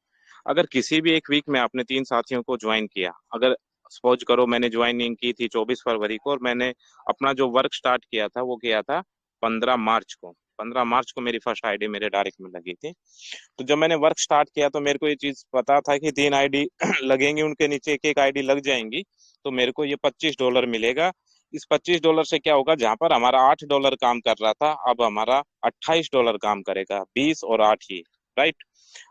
अगर किसी भी एक वीक में आपने 3 साथियों को ज्वाइन किया, अगर सपोज करो मैंने ज्वाइनिंग की थी 24 फरवरी को, और मैंने अपना जो वर्क स्टार्ट किया था वो किया था 15 मार्च को। 15 मार्च को मेरी फर्स्ट आईडी मेरे डायरेक्ट में लगी थी। तो जब मैंने वर्क स्टार्ट किया तो मेरे को ये चीज पता था कि 3 आईडी लगेंगी, उनके नीचे एक एक आईडी लग जाएंगी, तो मेरे को ये $25 मिलेगा। इस $25 से क्या होगा, जहां पर हमारा $8 काम कर रहा था, अब हमारा $28 काम करेगा, 20 और 8 ही, राइट।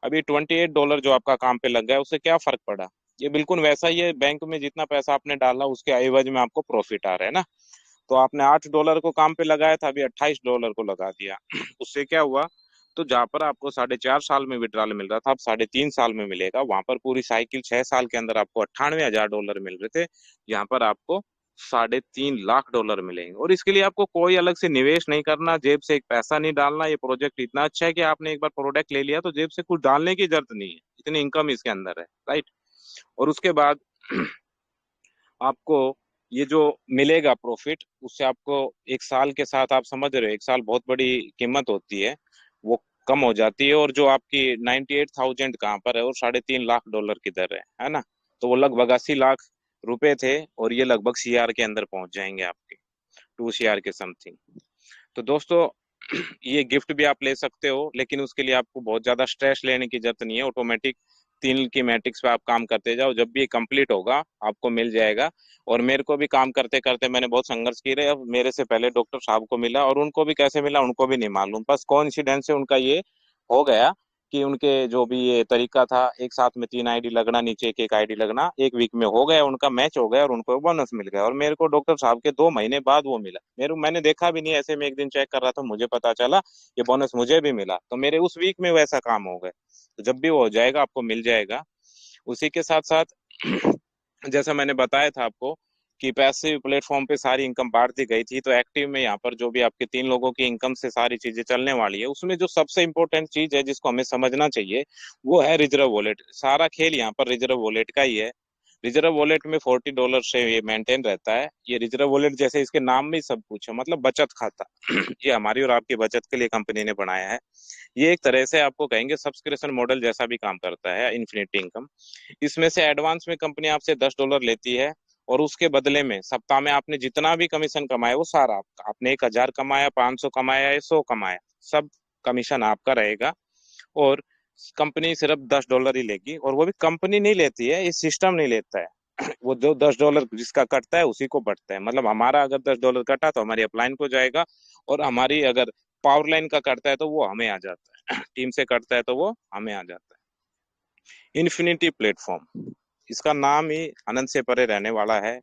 अभी $28 जो आपका काम पे लग गया, उससे क्या फर्क पड़ा। ये बिल्कुल वैसा ही है, बैंक में जितना पैसा आपने डाला उसके एवज में आपको प्रॉफिट आ रहा है ना। तो आपने $8 को काम पे लगाया था, अभी $28 को लगा दिया। उससे क्या हुआ, तो जहां पर आपको 4.5 साल में विड्रॉल मिल रहा था, अब 3.5 साल में मिलेगा। वहां पर पूरी साइकिल 6 साल के अंदर आपको $98,000 मिल रहे थे, यहाँ पर आपको $3.5 लाख मिलेंगे। और इसके लिए आपको कोई अलग से निवेश नहीं करना, जेब से एक पैसा नहीं डालना। ये प्रोजेक्ट इतना अच्छा है कि आपने एक बार प्रोडक्ट ले लिया तो जेब से कुछ डालने की जरूरत नहीं है, इतनी इनकम इसके अंदर है, राइट। और उसके बाद आपको ये जो मिलेगा प्रॉफिट, उससे आपको 1 साल के साथ, आप समझ रहे हो 1 साल बहुत बड़ी कीमत होती है, वो कम हो जाती है। और जो आपकी 98,000 कहाँ पर है, और $3.5 लाख की दर है ना। तो वो लगभग 80 लाख रुपए थे, और ये लगभग CR के अंदर पहुंच जाएंगे आपके, 2 CR के समथिंग। तो दोस्तों ये गिफ्ट भी आप ले सकते हो, लेकिन उसके लिए आपको बहुत ज्यादा स्ट्रेस लेने की जरूरत नहीं है। ऑटोमेटिक 3 की मैट्रिक्स पे आप काम करते जाओ, जब भी ये कंप्लीट होगा आपको मिल जाएगा। और मेरे को भी काम करते करते मैंने बहुत संघर्ष किए रहे, अब मेरे से पहले डॉक्टर साहब को मिला, और उनको भी कैसे मिला उनको भी नहीं मालूम, बस कोइंसिडेंस से उनका ये हो गया कि उनके जो भी ये तरीका था, एक साथ में 3 आईडी लगना, नीचे एक एक आईडी लगना, एक वीक में हो गया, उनका मैच हो गया, और उनको बोनस मिल गया। और मेरे को डॉक्टर साहब के 2 महीने बाद वो मिला, मैंने देखा भी नहीं, ऐसे में एक दिन चेक कर रहा था, मुझे पता चला ये बोनस मुझे भी मिला। तो मेरे उस वीक में वैसा काम हो गया। तो जब भी वो हो जाएगा आपको मिल जाएगा। उसी के साथ साथ जैसा मैंने बताया था आपको कि पैसिव प्लेटफॉर्म पे सारी इनकम बांट दी गई थी, तो एक्टिव में यहाँ पर जो भी आपके 3 लोगों की इनकम से सारी चीजें चलने वाली है, उसमें जो सबसे इंपॉर्टेंट चीज है जिसको हमें समझना चाहिए, वो है रिजर्व वॉलेट। सारा खेल यहाँ पर रिजर्व वॉलेट का ही है। रिजर्व वॉलेट में $40 से ये मेंटेन रहता है। ये रिजर्व वॉलेट जैसे इसके नाम में ही सब कुछ है, मतलब बचत खाता। ये हमारी और आपकी बचत के लिए कंपनी ने बनाया है। ये एक तरह से आपको कहेंगे सब्सक्रिप्शन मॉडल जैसा भी काम करता है, इन्फिनिटी इनकम। इसमें से एडवांस में कंपनी आपसे $10 लेती है, और उसके बदले में सप्ताह में आपने जितना भी कमीशन कमाया वो सारा आपका, आपने 1,000 कमाया, 500 कमाया या 100 कमाया, सब कमीशन आपका रहेगा। और कंपनी सिर्फ $10 ही लेगी, और वो भी कंपनी नहीं लेती है, ये सिस्टम नहीं लेता है। वो जो $10 जिसका कटता है उसी को बढ़ता है। मतलब हमारा अगर $10 कटा तो हमारी अपलाइन को जाएगा, और हमारी अगर पावर लाइन का कटता है तो वो हमें आ जाता है, टीम से कटता है तो वो हमें आ जाता है। इन्फिनिटी प्लेटफॉर्म, इसका नाम ही अनंत से परे रहने वाला है।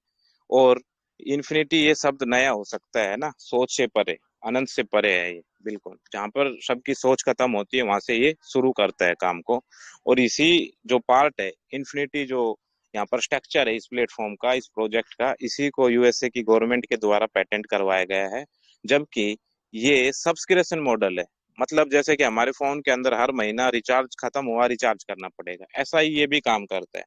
और इन्फिनिटी ये शब्द नया हो सकता है ना, सोच से परे, अनंत से परे है ये, बिल्कुल जहाँ पर सबकी सोच खत्म होती है वहां से ये शुरू करता है काम को। और इसी जो पार्ट है इन्फिनिटी, जो यहाँ पर स्ट्रक्चर है इस प्लेटफॉर्म का, इस प्रोजेक्ट का, इसी को USA की गवर्नमेंट के द्वारा पेटेंट करवाया गया है। जबकि ये सब्सक्रिप्शन मॉडल है, मतलब जैसे कि हमारे फोन के अंदर हर महीना रिचार्ज खत्म हुआ, रिचार्ज करना पड़ेगा, ऐसा ही ये भी काम करता है।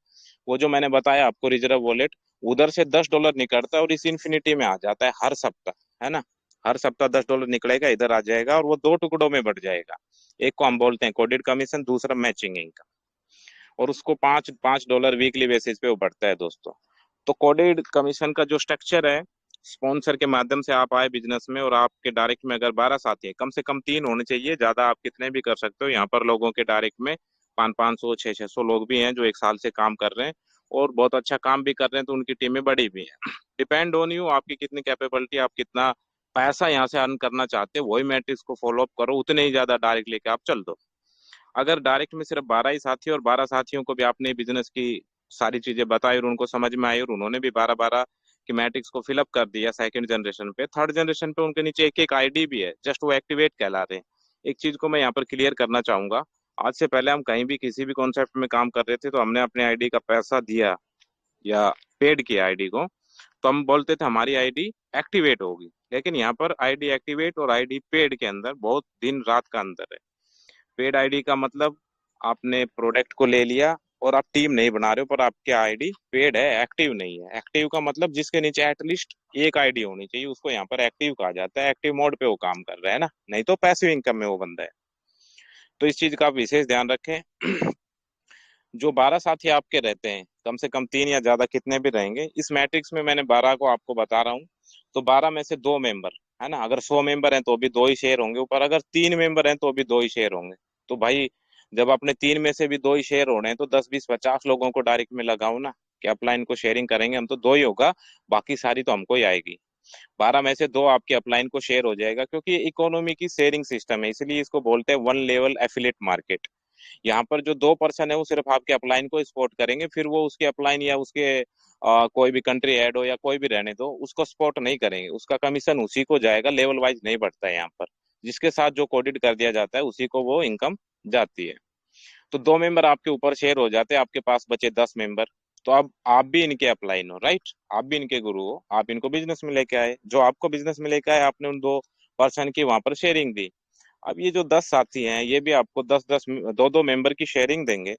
वो जो मैंने बताया आपको रिजर्व वॉलेट, उधर से $10 निकलता है और इस इन्फिनिटी में आ जाता है हर सप्ताह, है ना। हर सप्ताह $10 निकलेगा, इधर आ जाएगा और वो दो टुकड़ों में बढ़ जाएगा। एक को हम बोलते हैं कोडेड कमीशन, दूसरा मैचिंग इनकम। और उसको पाँच पाँच डॉलर वीकली बेसिस पे वो बढ़ता है दोस्तों। तो कोडेड कमीशन का जो स्ट्रक्चर है, स्पॉन्सर के माध्यम से आप आए बिजनेस में, और आपके डायरेक्ट में अगर 12 साथी है, कम से कम 3 होने चाहिए, ज्यादा आप कितने भी कर सकते हो। यहाँ पर लोगों के डायरेक्ट में 500 600 लोग भी हैं जो एक साल से काम कर रहे हैं और बहुत अच्छा काम भी कर रहे हैं, तो उनकी टीमें बड़ी भी हैं। डिपेंड ऑन यू, आपकी कितनी कैपेबिलिटी, आप कितना पैसा यहाँ से अर्न करना चाहते हो, वही मैट्रिक्स को फॉलो अप करो, उतने ही ज्यादा डायरेक्ट लेके आप चल दो। अगर डायरेक्ट में सिर्फ 12 ही साथी और 12 साथियों को भी आपने बिजनेस की सारी चीजें बताई और उनको समझ में आई और उन्होंने भी 12 12 की मैट्रिक्स को फिलअप कर दिया सेकंड जनरेशन पे, थर्ड जनरेशन पे उनके नीचे एक एक आईडी भी है, जस्ट वो एक्टिवेट कहला रहे हैं। एक चीज को मैं यहाँ पर क्लियर करना चाहूंगा। आज से पहले हम कहीं भी किसी भी कॉन्सेप्ट में काम कर रहे थे तो हमने अपने आईडी का पैसा दिया या पेड किया आईडी को, तो हम बोलते थे हमारी आईडी एक्टिवेट होगी। लेकिन यहाँ पर आईडी एक्टिवेट और आईडी पेड के अंदर बहुत दिन रात का अंतर है। पेड आईडी का मतलब आपने प्रोडक्ट को ले लिया और आप टीम नहीं बना रहे हो, पर आपकी आईडी पेड है, एक्टिव नहीं है। एक्टिव का मतलब जिसके नीचे एटलीस्ट एक आईडी होनी चाहिए, उसको यहाँ पर एक्टिव कहा जाता है। एक्टिव मोड पे वो काम कर रहा है ना, नहीं तो पैसिव इनकम में वो बंदा है। तो इस चीज का आप विशेष ध्यान रखें। जो 12 साथी आपके रहते हैं, कम से कम 3 या ज्यादा कितने भी रहेंगे, इस मैट्रिक्स में मैंने 12 को आपको बता रहा हूँ। तो 12 में से 2 मेंबर, है ना, अगर 100 मेंबर हैं तो भी 2 ही शेयर होंगे ऊपर, अगर 3 मेंबर हैं तो भी 2 ही शेयर होंगे। तो भाई जब अपने 3 में से भी 2 ही शेयर हो रहे हैं तो 10 20 50 लोगों को डायरेक्ट में लगाओ ना, कि अपलाइन को शेयरिंग करेंगे हम तो 2 ही होगा, बाकी सारी तो हमको ही आएगी। 12 में से 2 आपके अपलाइन को शेयर हो जाएगा, क्योंकि इकोनॉमी की शेयरिंग सिस्टम है, इसलिए इसको बोलते हैं वन लेवल एफिलेट मार्केट। यहाँ पर जो 2 पर्सन है वो सिर्फ आपके अपलाइन को स्पॉट करेंगे, फिर वो उसके अपलाइन या उसके कोई भी कंट्री ऐड हो या कोई भी रहने दो, उसको स्पॉट नहीं करेंगे, उसका कमीशन उसी को जाएगा, लेवल वाइज नहीं बढ़ता है यहाँ पर। जिसके साथ जो कोडेड कर दिया जाता है उसी को वो इनकम जाती है। तो 2 मेंबर आपके ऊपर शेयर हो जाते हैं, आपके पास बचे 10 मेंबर। तो अब आप भी इनके अपलाइन हो, राइट, आप भी इनके गुरु हो, आप इनको बिजनेस में लेके आए, जो आपको बिजनेस में लेके आए आपने उन 2 पर्सन की वहां पर शेयरिंग दी। अब ये जो 10 साथी हैं ये भी आपको 10 10 2 2 मेंबर की शेयरिंग देंगे,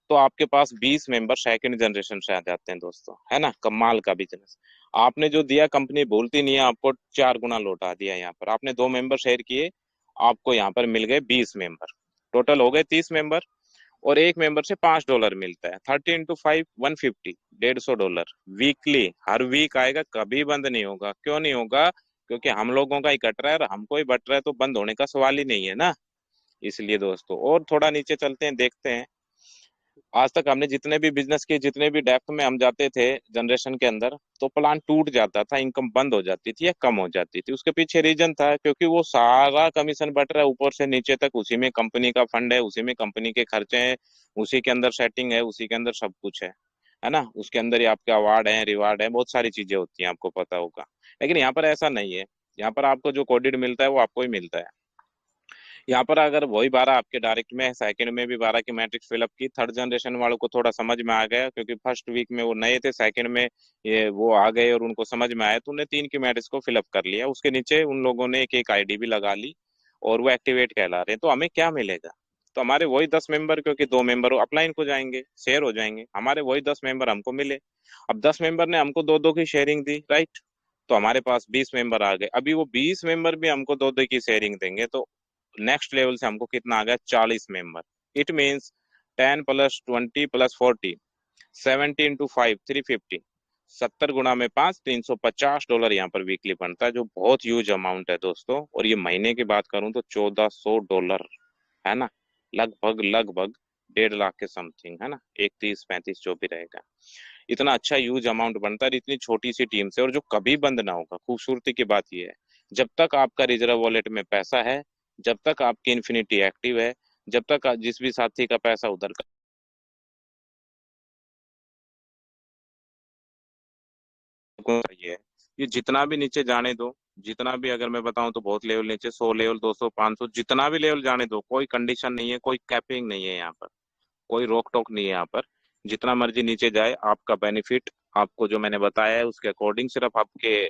तो आपके पास 20 मेंबर सेकंड जनरेशन से आ जाते हैं दोस्तों, है ना। कमाल का बिजनेस। आपने जो दिया कंपनी भूलती नहीं है, आपको 4 गुना लौटा दिया। यहाँ पर आपने 2 मेंबर शेयर किए, आपको यहाँ पर मिल गए 20 मेंबर, टोटल हो गए 30 मेंबर। और एक मेंबर से $5 मिलता है, 30 × 5 150, $150 वीकली, हर वीक आएगा, कभी बंद नहीं होगा। क्यों नहीं होगा? क्योंकि हम लोगों का ही कट रहा है और हमको ही बट रहा है, तो बंद होने का सवाल ही नहीं है ना। इसलिए दोस्तों, और थोड़ा नीचे चलते हैं, देखते हैं। आज तक हमने जितने भी बिजनेस किए, जितने भी डेप्थ में हम जाते थे जनरेशन के अंदर, तो प्लान टूट जाता था, इनकम बंद हो जाती थी या कम हो जाती थी। उसके पीछे रीजन था क्योंकि वो सारा कमीशन बट रहा है ऊपर से नीचे तक, उसी में कंपनी का फंड है, उसी में कंपनी के खर्चे हैं, उसी के अंदर सेटिंग है, उसी के अंदर सब कुछ है ना। उसके अंदर ही आपके अवार्ड है, रिवार्ड है, बहुत सारी चीजें होती हैं, आपको पता होगा। लेकिन यहाँ पर ऐसा नहीं है। यहाँ पर आपको जो कोडेड मिलता है वो आपको ही मिलता है। यहाँ पर अगर वही 12 आपके डायरेक्ट में है, सेकंड में भी 12 की मैट्रिक्स फिलअप की, थर्ड जनरेशन वालों को थोड़ा समझ में आ गया, क्योंकि फर्स्ट वीक में वो नए थे, सेकंड में ये वो आ गए और उनको समझ में आया, तो उन्हें 3 की मैट्रिक्स को फिलअप कर लिया। उसके नीचे उन लोगों ने एक एक आईडी भी लगा ली और वो एक्टिवेट कहला रहे हैं। तो हमें क्या मिलेगा? तो हमारे वही 10 मेंबर, क्योंकि 2 मेंबर अपलाइन को जाएंगे, शेयर हो जाएंगे, हमारे वही 10 मेंबर हमको मिले। अब 10 मेंबर ने हमको 2 2 की शेयरिंग दी, राइट। तो हमारे पास 20 मेंबर आ गए, अभी वो 20 मेंबर भी हमको 2 2 की शेयरिंग देंगे, तो नेक्स्ट लेवल से हमको कितना आ गया? 40 मेंबर। इट मीन्स 10 + 20 + 40, 70 × 5 350, 70 × 5 $350 यहाँ पर वीकली बनता है, जो बहुत ह्यूज अमाउंट है दोस्तों। और ये महीने की बात करूं तो $1400, है ना, लगभग लगभग 1.5 लाख के समथिंग, है ना, 31 35 जो भी रहेगा। इतना अच्छा ह्यूज अमाउंट बनता है इतनी छोटी सी टीम से, और जो कभी बंद ना होगा। खूबसूरती की बात यह है, जब तक आपका रिजर्व वॉलेट में पैसा है, जब तक आपकी इन्फिनिटी एक्टिव है, जब तक जिस भी साथी का पैसा उधर का सही है, ये जितना भी नीचे जाने दो, जितना भी, अगर मैं बताऊं तो बहुत लेवल नीचे, 100 लेवल, 200, 500, जितना भी लेवल जाने दो, कोई कंडीशन नहीं है, कोई कैपिंग नहीं है यहाँ पर, कोई रोक टोक नहीं है यहाँ पर। जितना मर्जी नीचे जाए, आपका बेनिफिट, आपको जो मैंने बताया है उसके अकॉर्डिंग, सिर्फ आपके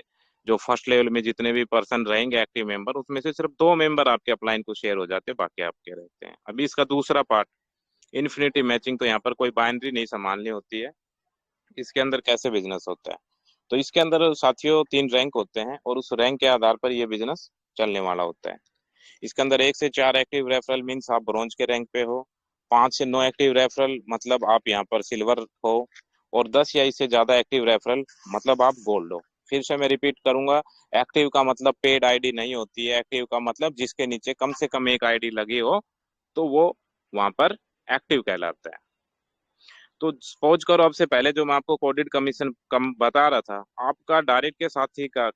जो फर्स्ट लेवल में जितने भी पर्सन रहेंगे एक्टिव मेंबर, उसमें से सिर्फ 2 मेंबर आपके अपलाइन को शेयर हो जाते हैं, बाकी आपके रहते हैं। अभी इसका दूसरा पार्ट, इन्फिनिटी मैचिंग। तो यहाँ पर कोई बाइनरी नहीं संभालनी होती है। इसके अंदर कैसे बिजनेस होता है, तो इसके अंदर साथियों 3 रैंक होते हैं, और उस रैंक के आधार पर ये बिजनेस चलने वाला होता है। इसके अंदर 1 से 4 एक्टिव रेफरल मीन्स आप ब्रॉन्ज के रैंक पे हो, 5 से 9 एक्टिव रेफरल मतलब आप यहाँ पर सिल्वर हो, और 10 या इससे ज्यादा एक्टिव रेफरल मतलब आप गोल्ड हो। फिर से मैं रिपीट करूंगा, एक्टिव का मतलब पेड आईडी नहीं होती है। एक्टिव का मतलब जिसके नीचे कम से कम एक आईडी लगी हो, तो वो वहां पर एक्टिव कहलाता है। तो सपोज करो, अब से पहले जो मैं आपको कोडेड कमीशन कम बता रहा था, आपका डायरेक्ट के साथ ही का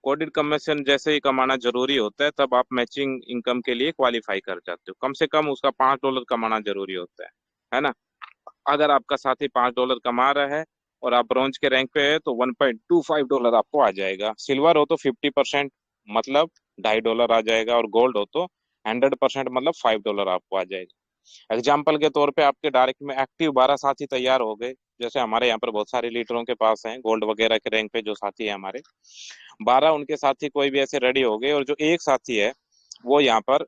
कोडेड कमीशन जैसे ही कमाना जरूरी होता है, तब आप मैचिंग इनकम के लिए क्वालिफाई कर जाते हो। कम से कम उसका $5 कमाना जरूरी होता है ना। अगर आपका साथी $5 कमा रहा है और आप ब्रॉन्ज के रैंक पे है, तो $1.25 आपको आ जाएगा। सिल्वर हो तो 50% मतलब $2.5 आ जाएगा, और गोल्ड हो तो 100% मतलब $5 आपको आ जाएगा। एग्जाम्पल के तौर पे आपके डायरेक्ट में एक्टिव 12 साथी तैयार हो गए, जैसे हमारे यहाँ पर बहुत सारे लीडरों के पास हैं गोल्ड वगैरह के रैंक पे जो साथी है हमारे, 12 उनके साथी कोई भी ऐसे रेडी हो गए, और जो एक साथी है वो यहाँ पर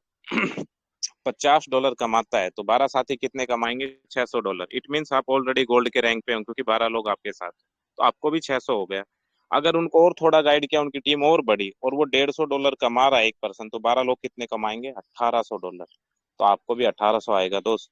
$50 कमाता है, तो 12 साथी कितने कमाएंगे? $600। इट मीन्स आप ऑलरेडी गोल्ड के रैंक पे हो, क्योंकि 12 लोग आपके साथ हैं, तो आपको भी 600 हो गया। अगर उनको और थोड़ा गाइड किया, उनकी टीम और बढ़ी, और वो $150 कमा रहा है एक पर्सन, तो 12 लोग कितने कमाएंगे? $1800। तो आपको भी 1800 आएगा दोस्त।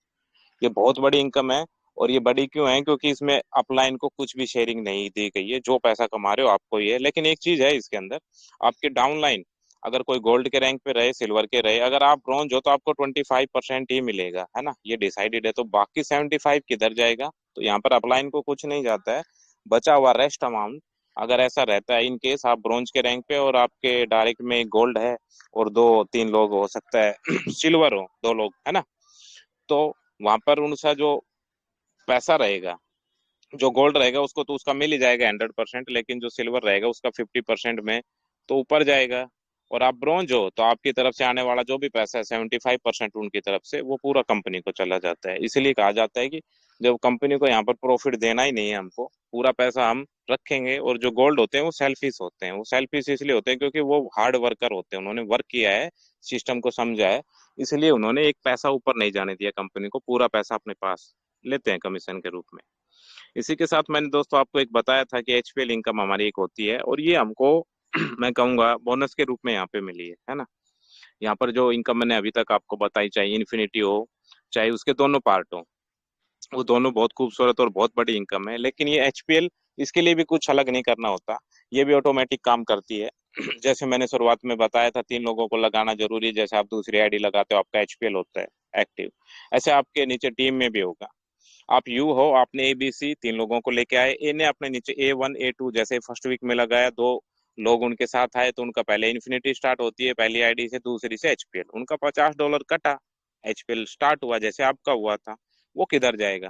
ये बहुत बड़ी इनकम है। और ये बड़ी क्यों है? क्योंकि इसमें अपलाइन को कुछ भी शेयरिंग नहीं दी गई है, जो पैसा कमा रहे हो आपको ही है। लेकिन एक चीज है इसके अंदर, आपके डाउनलाइन अगर कोई गोल्ड के रैंक पे रहे, सिल्वर के रहे, अगर आप ब्रॉन्ज हो तो आपको 25% ही मिलेगा, है ना, ये डिसाइडेड है। तो बाकी 75 किधर जाएगा? तो यहाँ पर अपलाइन को कुछ नहीं जाता है, बचा हुआ रेस्ट अमाउंट, अगर ऐसा रहता है इन केस आप ब्रॉन्ज के रैंक पे और आपके डायरेक्ट में गोल्ड है, और 2-3 लोग हो सकता है सिल्वर हो, 2 लोग, है ना, तो वहां पर उनका जो पैसा रहेगा, जो गोल्ड रहेगा उसको तो उसका मिल ही जाएगा 100%, लेकिन जो सिल्वर रहेगा उसका 50% में तो ऊपर जाएगा। और आप ब्रॉन्ज हो तो आपकी तरफ से आने वाला जो भी पैसा है 75% उनकी तरफ से वो पूरा कंपनी को चला जाता है। इसलिए कहा जाता है कि जब कंपनी को यहाँ पर प्रॉफिट देना ही नहीं है, हमको पूरा पैसा हम रखेंगे। और जो गोल्ड होते हैं वो सेल्फिश होते हैं, वो सेल्फिश इसलिए होते हैं क्योंकि वो हार्ड वर्कर होते हैं, उन्होंने वर्क किया है, सिस्टम को समझा है, इसलिए उन्होंने एक पैसा ऊपर नहीं जाने दिया कंपनी को, पूरा पैसा अपने पास लेते हैं कमीशन के रूप में। इसी के साथ मैंने दोस्तों आपको एक बताया था कि एचपीएल इनकम हमारी एक होती है, और ये हमको मैं कहूंगा बोनस के रूप में यहाँ पे मिली है ना। यहाँ पर जो इनकम मैंने अभी तक आपको बताई, चाहे इन्फिनिटी हो चाहे उसके दोनों पार्ट हो, वो दोनों बहुत खूबसूरत और बहुत बड़ी इनकम है। लेकिन ये एचपीएल, इसके लिए भी कुछ अलग नहीं करना होता, ये भी ऑटोमेटिक काम करती है। जैसे मैंने शुरुआत में बताया था 3 लोगों को लगाना जरूरी है, जैसे आप दूसरी आईडी लगाते हो आपका एचपीएल होता है एक्टिव, ऐसे आपके नीचे टीम में भी होगा। आप यू हो, आपने ए बी सी 3 लोगों को लेके आए, ए ने अपने नीचे A1 A2 जैसे फर्स्ट वीक में लगाया, 2 लोग उनके साथ आए, तो उनका पहले इन्फिनिटी स्टार्ट होती है, पहली आईडी से, दूसरी से एचपीएल, उनका $50 कटा, एचपीएल स्टार्ट हुआ जैसे आपका हुआ था, वो किधर जाएगा?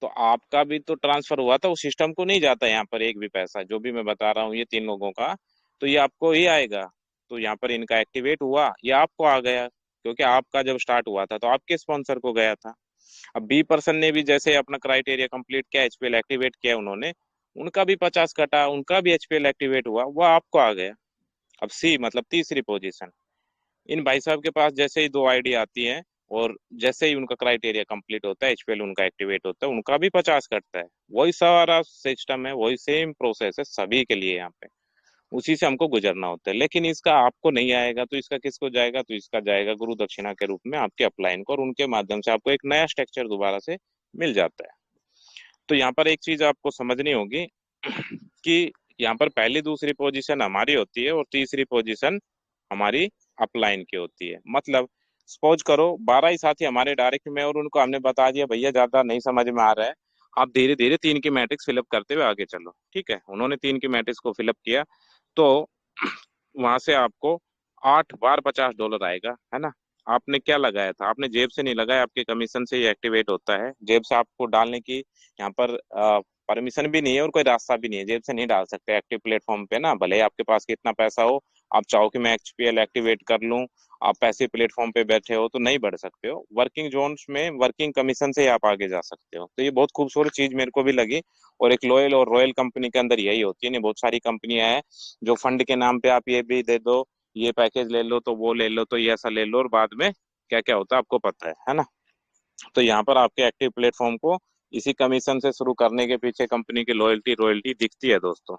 तो आपका भी तो ट्रांसफर हुआ था, उस सिस्टम को नहीं जाता यहाँ पर एक भी पैसा, जो भी मैं बता रहा हूँ ये 3 लोगों का, तो ये आपको ही आएगा। तो यहाँ पर इनका एक्टिवेट हुआ, ये आपको आ गया, क्योंकि आपका जब स्टार्ट हुआ था तो आपके स्पॉन्सर को गया था। अब बी पर्सन ने भी जैसे अपना क्राइटेरिया कंप्लीट किया, एचपीएल एक्टिवेट किया उन्होंने, उनका भी 50 कटा, उनका भी एचपीएल एक्टिवेट हुआ, वो आपको आ गया। अब सी मतलब तीसरी पोजीशन, इन भाई साहब के पास जैसे ही 2 आईडी आती हैं, और जैसे ही उनका क्राइटेरिया कंप्लीट होता है, एचपीएल उनका एक्टिवेट होता है, उनका भी 50 कटता है। वही सारा सिस्टम है, वही सेम प्रोसेस है सभी के लिए यहाँ पे, उसी से हमको गुजरना होता है। लेकिन इसका आपको नहीं आएगा, तो इसका किसको जाएगा? तो इसका जाएगा गुरु दक्षिणा के रूप में आपके अपलाइन को, और उनके माध्यम से आपको एक नया स्ट्रक्चर दोबारा से मिल जाता है। तो यहाँ पर एक चीज आपको समझनी होगी कि यहाँ पर पहली दूसरी पोजीशन हमारी होती है, और तीसरी पोजीशन हमारी अपलाइन की होती है। मतलब सपोज करो 12 ही साथी हमारे डायरेक्ट में, और उनको हमने बता दिया भैया ज्यादा नहीं समझ में आ रहा है, आप धीरे धीरे 3 की मैट्रिक्स फिलअप करते हुए आगे चलो। ठीक है, उन्होंने 3 की मैट्रिक्स को फिलअप किया, तो वहां से आपको 8 बार $50 आएगा, है ना। आपने क्या लगाया था? आपने जेब से नहीं लगाया, आपके कमीशन से ये एक्टिवेट होता है। जेब से आपको डालने की यहाँ पर परमिशन भी नहीं है, और कोई रास्ता भी नहीं है, जेब से नहीं डाल सकते एक्टिव प्लेटफॉर्म पे ना, भले ही आपके पास कितना पैसा हो, आप चाहो कि मैं एचपीएल एक्टिवेट कर लूं, आप पैसे प्लेटफॉर्म पे बैठे हो तो नहीं बढ़ सकते हो। वर्किंग जोन्स में वर्किंग कमीशन से ही आप आगे जा सकते हो। तो ये बहुत खूबसूरत चीज मेरे को भी लगी। और एक लॉयल और रॉयल कंपनी के अंदर यही होती है। नहीं, बहुत सारी कंपनियां हैं जो फंड के नाम पे आप ये भी दे दो, ये पैकेज ले लो, तो वो ले लो, तो ये ऐसा ले लो, और बाद में क्या क्या होता है आपको पता है ना। तो यहाँ पर आपके एक्टिव प्लेटफॉर्म को इसी कमीशन से शुरू करने के पीछे कंपनी की लॉयल्टी रॉयल्टी दिखती है दोस्तों।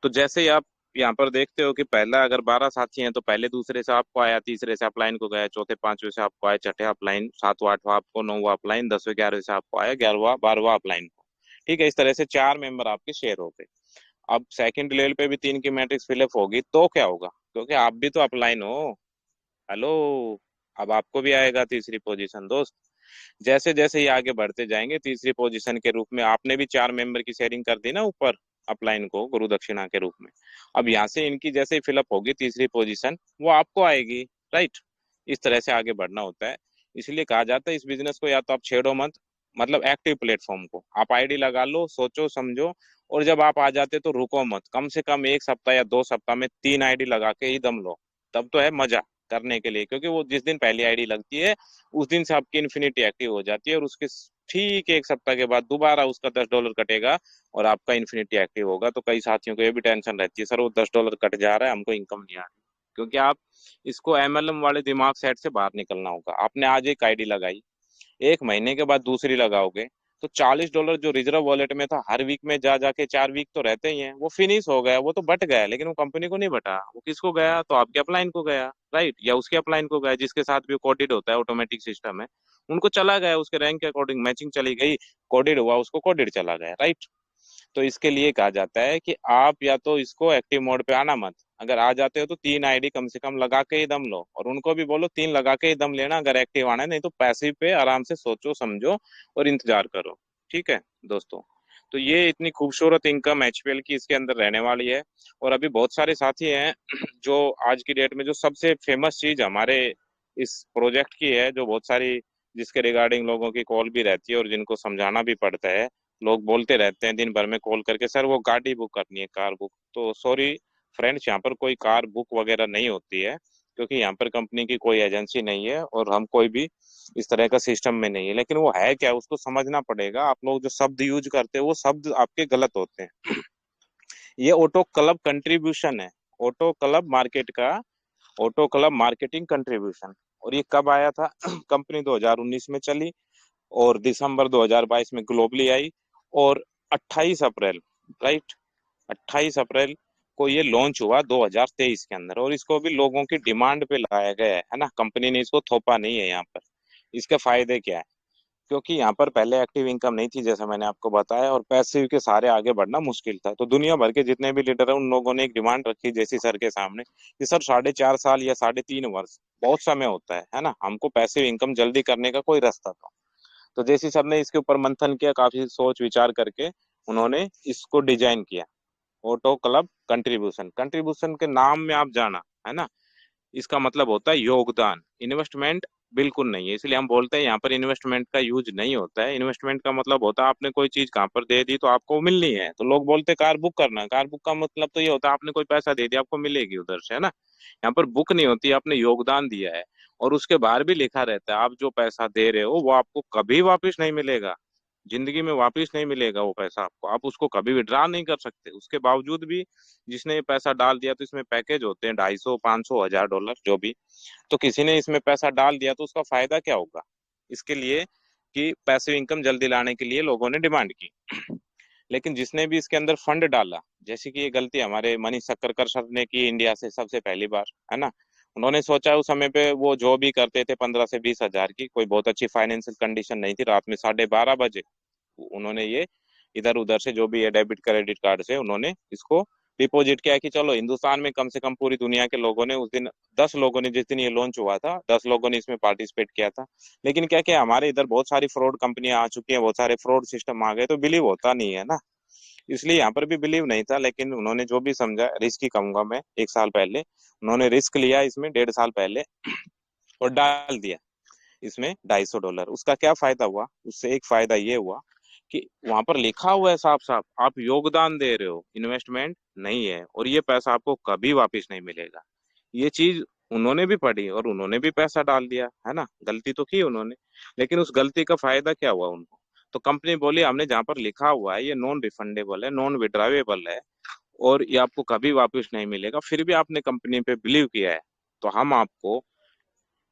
तो जैसे ही आप यहाँ पर देखते हो कि पहला अगर 12 साथी हैं तो पहले दूसरे से आपको आया, तीसरे से अपलाइन को गया, चौथे पांचवे से आपको आया, छठे अपलाइन, सातवां आठवां आपको, नौवां अपलाइन, 10वें 11वें से आपको आया, 11वां 12वां अपलाइन को। ठीक है, इस तरह से 4 मेंबर आपके शेयर हो गए। अब सेकंड लेवल पे भी 3 की मैट्रिक्स फिलअप होगी तो क्या होगा, क्योंकि आप भी तो अपलाइन हो। हेलो, अब आपको भी आएगा तीसरी पोजीशन दोस्त। जैसे जैसे ये आगे बढ़ते जाएंगे तीसरी पोजीशन के रूप में आपने भी 4 मेंबर की शेयरिंग कर दी ना ऊपर अपलाइन को गुरु दक्षिणा के रूप में। अब यहाँ से इनकी जैसे ही फिलअप होगी तीसरी पोजीशन वो आपको आएगी। राइट, इस तरह से आगे बढ़ना होता है। इसलिए कहा जाता है इस बिजनेस को या तो आप छेड़ो मत, मतलब एक्टिव प्लेटफॉर्म को आप आईडी लगा लो, सोचो समझो, और जब आप आ जाते तो रुको मत। कम से कम 1 सप्ताह या 2 सप्ताह में 3 आईडी लगा के ही दम लो, तब तो है मजा करने के लिए। क्योंकि वो जिस दिन पहली आईडी लगती है उस दिन से आपकी इन्फिनिटी एक्टिव हो जाती है, और उसके ठीक 1 सप्ताह के बाद दोबारा उसका $10 कटेगा और आपका इन्फिनिटी एक्टिव होगा। तो कई साथियों को ये भी टेंशन रहती है, सर वो $10 कट जा रहा है, हमको इनकम नहीं आ रही। क्योंकि आप इसको एमएलएम वाले दिमाग सेट से बाहर निकलना होगा। आपने आज एक आईडी लगाई, 1 महीने के बाद दूसरी लगाओगे, तो $40 जो रिजर्व वॉलेट में था हर वीक में जा जाके 4 वीक तो रहते ही हैं, वो फिनिश हो गया, वो तो बट गया, लेकिन वो कंपनी को नहीं बटा। वो किसको गया, तो आपके अपलाइन को गया। राइट, या उसके अपलाइन को गया जिसके साथ भी कोडेड होता है, ऑटोमेटिक सिस्टम है, उनको चला गया, उसके रैंक के अकॉर्डिंग मैचिंग चली गई, कोडेड हुआ उसको कोडेड चला गया। राइट, तो इसके लिए कहा जाता है कि आप या तो इसको एक्टिव मोड पे आना मत, अगर आ जाते हो तो 3 आईडी कम से कम लगा के ही दम लो, और उनको भी बोलो 3 लगा के ही दम लेना अगर एक्टिव आना है, नहीं तो पैसिव पे आराम से सोचो समझो और इंतजार करो। ठीक है दोस्तों, तो ये इतनी खूबसूरत इनकम एचपीएल की इसके अंदर रहने वाली है। और अभी बहुत सारे साथी हैं जो आज की डेट में जो सबसे फेमस चीज हमारे इस प्रोजेक्ट की है, जो बहुत सारी जिसके रिगार्डिंग लोगों की कॉल भी रहती है और जिनको समझाना भी पड़ता है। लोग बोलते रहते हैं दिन भर में कॉल करके, सर वो गाड़ी बुक करनी है, कार बुक। तो सॉरी फ्रेंड्स, यहाँ पर कोई कार बुक वगैरह नहीं होती है, क्योंकि यहाँ पर कंपनी की कोई एजेंसी नहीं है और हम कोई भी इस तरह का सिस्टम में नहीं है। लेकिन वो है क्या उसको समझना पड़ेगा। आप लोग जो शब्द यूज करते हैं वो शब्द आपके गलत होते हैं। ये ऑटो क्लब कंट्रीब्यूशन है, ऑटो क्लब मार्केट का, ऑटो क्लब मार्केटिंग कंट्रीब्यूशन। और ये कब आया था कंपनी 2019 में चली और दिसंबर 2022 में ग्लोबली आई, और 28 अप्रैल, राइट, 28 अप्रैल को ये लॉन्च हुआ 2023 के अंदर। और इसको भी लोगों की डिमांड पे लाया गया है ना, कंपनी ने इसको थोपा नहीं है यहाँ पर। इसके फायदे क्या है, क्योंकि यहाँ पर पहले एक्टिव इनकम नहीं थी जैसा मैंने आपको बताया, और पैसिव के सारे आगे बढ़ना मुश्किल था। तो दुनिया भर के जितने भी लीडर है उन लोगों ने एक डिमांड रखी जैसी सर के सामने कि सर 4.5 साल या 3.5 वर्ष बहुत समय होता है ना, हमको पैसिव इनकम जल्दी करने का कोई रास्ता था। तो जैसी सर ने इसके ऊपर मंथन किया, काफी सोच विचार करके उन्होंने इसको डिजाइन किया, ऑटो क्लब कंट्रीब्यूशन। कंट्रीब्यूशन के नाम में आप जाना है ना, इसका मतलब होता है योगदान, इन्वेस्टमेंट बिल्कुल नहीं है। इसलिए हम बोलते हैं यहाँ पर इन्वेस्टमेंट का यूज नहीं होता है। इन्वेस्टमेंट का मतलब होता है आपने कोई चीज कहाँ पर दे दी तो आपको मिलनी है। तो लोग बोलते हैं कार बुक करना, कार बुक का मतलब तो ये होता है आपने कोई पैसा दे दिया आपको मिलेगी उधर से, है ना। यहाँ पर बुक नहीं होती, आपने योगदान दिया है। और उसके बाहर भी लिखा रहता है आप जो पैसा दे रहे हो वो आपको कभी वापस नहीं मिलेगा, जिंदगी में वापस नहीं मिलेगा वो पैसा आपको, आप उसको कभी विड्रॉ नहीं कर सकते। उसके बावजूद भी जिसने ये पैसा डाल दिया, तो इसमें पैकेज होते हैं 250, 500, $1000 जो भी, तो किसी ने इसमें पैसा डाल दिया तो उसका फायदा क्या होगा, इसके लिए कि पैसिव इनकम जल्दी लाने के लिए लोगों ने डिमांड की। लेकिन जिसने भी इसके अंदर फंड डाला, जैसे कि ये गलती हमारे मनीष सक्करकर सर ने की इंडिया से सबसे पहली बार, है ना। उन्होंने सोचा उस समय पे वो जो भी करते थे 15 से 20 हजार की, कोई बहुत अच्छी फाइनेंशियल कंडीशन नहीं थी, रात में 12:30 बजे उन्होंने ये इधर उधर से जो भी है डेबिट क्रेडिट कार्ड से उन्होंने इसको डिपॉजिट किया कि चलो हिंदुस्तान में कम से कम पूरी दुनिया के लोगों ने उस दिन 10 लोगों ने, जिस दिन ये लॉन्च हुआ था 10 लोगों ने इसमें पार्टिसिपेट किया था। लेकिन क्या क्या हमारे इधर बहुत सारी फ्रॉड कंपनियां आ चुकी हैं, बहुत सारे फ्रॉड सिस्टम आ गए, तो बिलीव होता नहीं है ना। इसलिए यहाँ पर भी बिलीव नहीं था। लेकिन उन्होंने जो भी समझा, रिस्क ही कहूंगा मैं, 1 साल पहले उन्होंने रिस्क लिया इसमें, 1.5 साल पहले, और डाल दिया इसमें $250। उसका क्या फायदा हुआ, उससे एक फायदा ये हुआ कि वहां पर लिखा हुआ है साफ साफ आप योगदान दे रहे हो, इन्वेस्टमेंट नहीं है, और ये पैसा आपको कभी वापस नहीं मिलेगा। ये चीज उन्होंने भी पढ़ी और उन्होंने भी पैसा डाल दिया, है ना, गलती तो की उन्होंने। लेकिन उस गलती का फायदा क्या हुआ उनको? तो कंपनी बोली हमने जहां पर लिखा हुआ है ये नॉन रिफंडेबल है, नॉन विड्रावेबल है, और ये आपको कभी वापस नहीं मिलेगा, फिर भी आपने कंपनी पे बिलीव किया है, तो हम आपको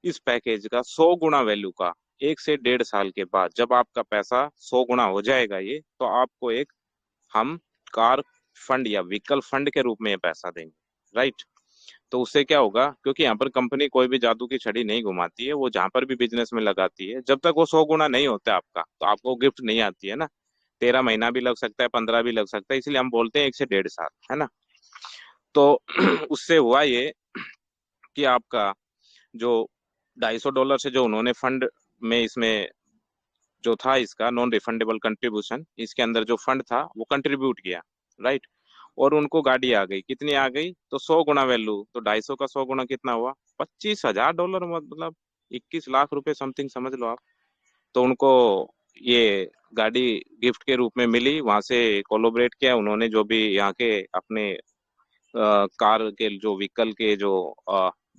इस पैकेज का 100 गुना वैल्यू का 1 से 1.5 साल के बाद जब आपका पैसा 100 गुना हो जाएगा ये, तो आपको एक हम कार फंड या व्हीकल फंड के रूप में ये पैसा देंगे, राइट। तो उससे क्या होगा, क्योंकि यहाँ पर कंपनी कोई भी जादू की छड़ी नहीं घुमाती है, वो जहां पर भी बिजनेस में लगाती है, जब तक वो 100 गुना नहीं होता आपका तो आपको गिफ्ट नहीं आती है ना। 13 महीना भी लग सकता है, 15 भी लग सकता है, इसलिए हम बोलते हैं 1 से 1.5 साल, है ना। तो उससे हुआ ये कि आपका जो $250 से जो उन्होंने फंड में इसमें जो था इसका नॉन रिफंडेबल कंट्रीब्यूशन, इसके अंदर जो फंड था वो कंट्रीब्यूट किया, राइट। और उनको गाड़ी आ गई, कितनी आ गई, तो 100 गुना वैल्यू, तो 250 का 100 गुना कितना हुआ, $25,000, मतलब 21 लाख रुपए समथिंग समझ लो आप। तो उनको ये गाड़ी गिफ्ट के रूप में मिली, वहां से कोलोबरेट किया उन्होंने जो भी यहाँ के अपने कार के जो व्हीकल के जो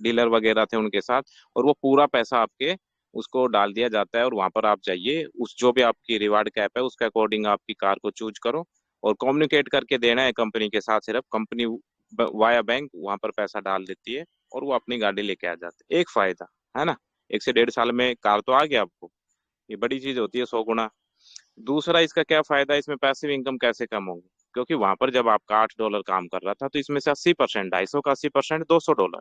डीलर वगैरह थे उनके साथ, और वो पूरा पैसा आपके उसको डाल दिया जाता है, और वहां पर आप जाइए, उस जो भी आपकी रिवार्ड कैप है उसके अकॉर्डिंग आपकी कार को चूज करो, और कम्युनिकेट करके देना है कंपनी के साथ, सिर्फ कंपनी वाया बैंक वहां पर पैसा डाल देती है, और वो अपनी गाड़ी लेके आ जाते हैं। एक फायदा है ना, 1 से 1.5 साल में कार तो आ गया आपको, ये बड़ी चीज होती है 100 गुना। दूसरा इसका क्या फायदा है, इसमें पैसिव इनकम कैसे कम होगी, क्योंकि वहां पर जब आपका $8 काम कर रहा था तो इसमें से 80%, 250 का 80%, $200।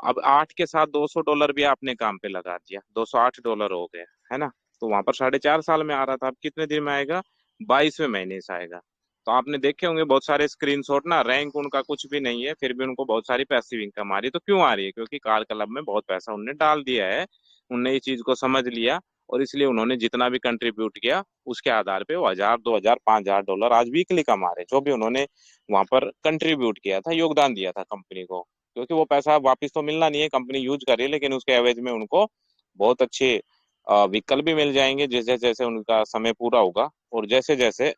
अब 8 के साथ $200 भी आपने काम पे लगा दिया, $208 हो गए, है ना। तो वहां पर 4.5 साल में आ रहा था, अब कितने दिन में आएगा, 22वें महीने से आएगा। तो आपने देखे होंगे बहुत सारे स्क्रीनशॉट ना, रैंक उनका कुछ भी नहीं है, फिर भी उनको बहुत सारी पैसिव इनकम आ रही है। तो क्यों आ रही है, क्योंकि कार क्लब में बहुत पैसा उनने डाल दिया है, उनने ये चीज को समझ लिया, और इसलिए उन्होंने जितना भी कंट्रीब्यूट किया उसके आधार पे वो 1,000, 2,000, $5,000 आज वीकली कमा रहे, जो भी उन्होंने वहां पर कंट्रीब्यूट किया था, योगदान दिया था कंपनी को। क्योंकि वो पैसा वापस तो मिलना नहीं है, कंपनी यूज कर रही है, लेकिन उसके एवज में उनको बहुत अच्छे व्हीकल भी मिल जाएंगे जैसे जैसे उनका समय पूरा होगा, और जैसे जैसे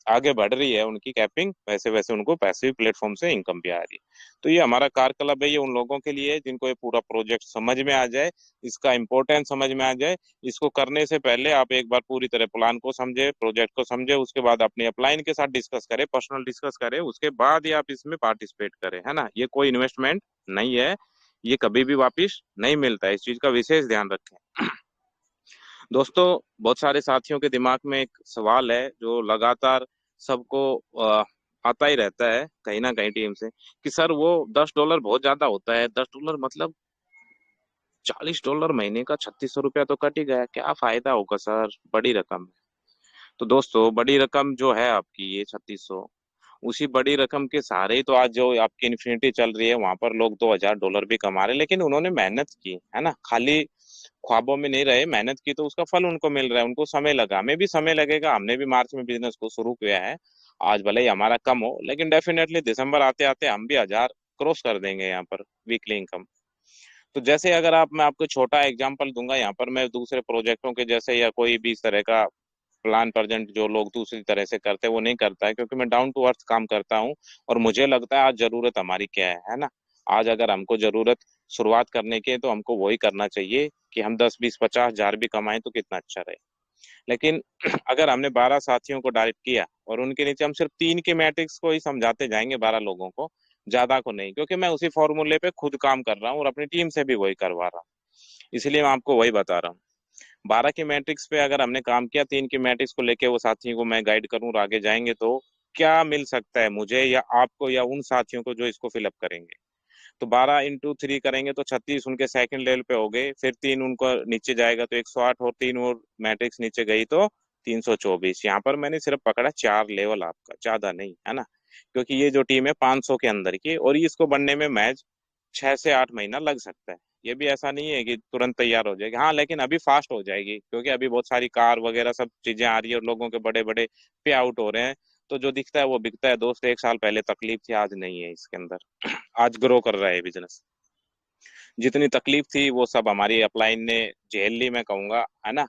आगे बढ़ रही है उनकी कैपिंग, वैसे वैसे उनको पैसिव प्लेटफॉर्म से इनकम भी आ रही है। तो ये हमारा कार क्लब है, ये उन लोगों के लिए है जिनको ये पूरा प्रोजेक्ट समझ में आ जाए, इसका इम्पोर्टेंस समझ में आ जाए। इसको करने से पहले आप एक बार पूरी तरह प्लान को समझे, प्रोजेक्ट को समझे, उसके बाद अपने अपलाइन के साथ डिस्कस करें, पर्सनल डिस्कस करें, उसके बाद ही आप इसमें पार्टिसिपेट करें, है ना। ये कोई इन्वेस्टमेंट नहीं है, ये कभी भी वापिस नहीं मिलता है, इस चीज का विशेष ध्यान रखें। दोस्तों, बहुत सारे साथियों के दिमाग में एक सवाल है जो लगातार सबको अ, आता ही रहता है कहीं ना कहीं टीम से, कि सर वो $10 बहुत ज्यादा होता है, $10 मतलब $40 महीने का, ₹3,600 तो कट ही गया, क्या फायदा होगा सर, बड़ी रकम है। तो दोस्तों, बड़ी रकम जो है आपकी ये 3600, उसी बड़ी रकम के सहारे ही तो आज जो आपकी इन्फिनिटी चल रही है, वहां पर लोग $2,000 भी कमा रहे हैं, लेकिन उन्होंने मेहनत की है ना, खाली ख्वाबों में नहीं रहे, मेहनत की, तो उसका फल उनको मिल रहा है। उनको समय लगा, हमें भी समय लगेगा, हमने भी मार्च में बिजनेस को शुरू किया है, आज भले ही हमारा कम हो, लेकिन डेफिनेटली दिसंबर आते आते हम भी 1,000 क्रॉस कर देंगे यहाँ पर वीकली इनकम। तो जैसे अगर आप, मैं आपको छोटा एग्जांपल दूंगा, यहाँ पर मैं दूसरे प्रोजेक्टों के जैसे या कोई भी इस तरह का प्लान प्रेजेंट जो लोग दूसरी तरह से करते हैं वो नहीं करता है, क्योंकि मैं डाउन टू अर्थ काम करता हूँ, और मुझे लगता है आज जरूरत हमारी क्या है ना। आज अगर हमको जरूरत शुरुआत करने की है तो हमको वही करना चाहिए कि हम 10, 20, 50 हजार भी कमाएं तो कितना अच्छा रहे। लेकिन अगर हमने 12 साथियों को डायरेक्ट किया और उनके नीचे हम सिर्फ 3 के मैट्रिक्स को ही समझाते जाएंगे, 12 लोगों को, ज्यादा को नहीं, क्योंकि मैं उसी फॉर्मूले पे खुद काम कर रहा हूँ और अपनी टीम से भी वही करवा रहा हूँ, इसलिए मैं आपको वही बता रहा हूँ। 12 की मैट्रिक्स पे अगर हमने काम किया, 3 की मैट्रिक्स को लेके वो साथियों को मैं गाइड करूँ और आगे जाएंगे, तो क्या मिल सकता है मुझे या आपको या उन साथियों को जो इसको फिलअप करेंगे। तो 12 × 3 करेंगे तो 36 उनके सेकंड लेवल पे हो गए, फिर 3 उनको नीचे जाएगा तो 108, और 3 और मैट्रिक्स नीचे गई तो 324। यहाँ पर मैंने सिर्फ पकड़ा 4 लेवल आपका, ज्यादा नहीं, है ना। क्योंकि ये जो टीम है 500 के अंदर की, और इसको बनने में मैच 6 से 8 महीना लग सकता है। ये भी ऐसा नहीं है कि तुरंत तैयार हो जाएगी, हाँ, लेकिन अभी फास्ट हो जाएगी, क्योंकि अभी बहुत सारी कार वगैरह सब चीजें आ रही है और लोगों के बड़े बड़े पे आउट हो रहे हैं। तो जो दिखता है वो बिकता है दोस्त, 1 साल पहले तकलीफ थी, आज नहीं है इसके अंदर। आज ग्रो कर रहा है बिजनेस। जितनी तकलीफ थी वो सब हमारी अपलाइन ने झेल ली, मैं कहूंगा, है ना।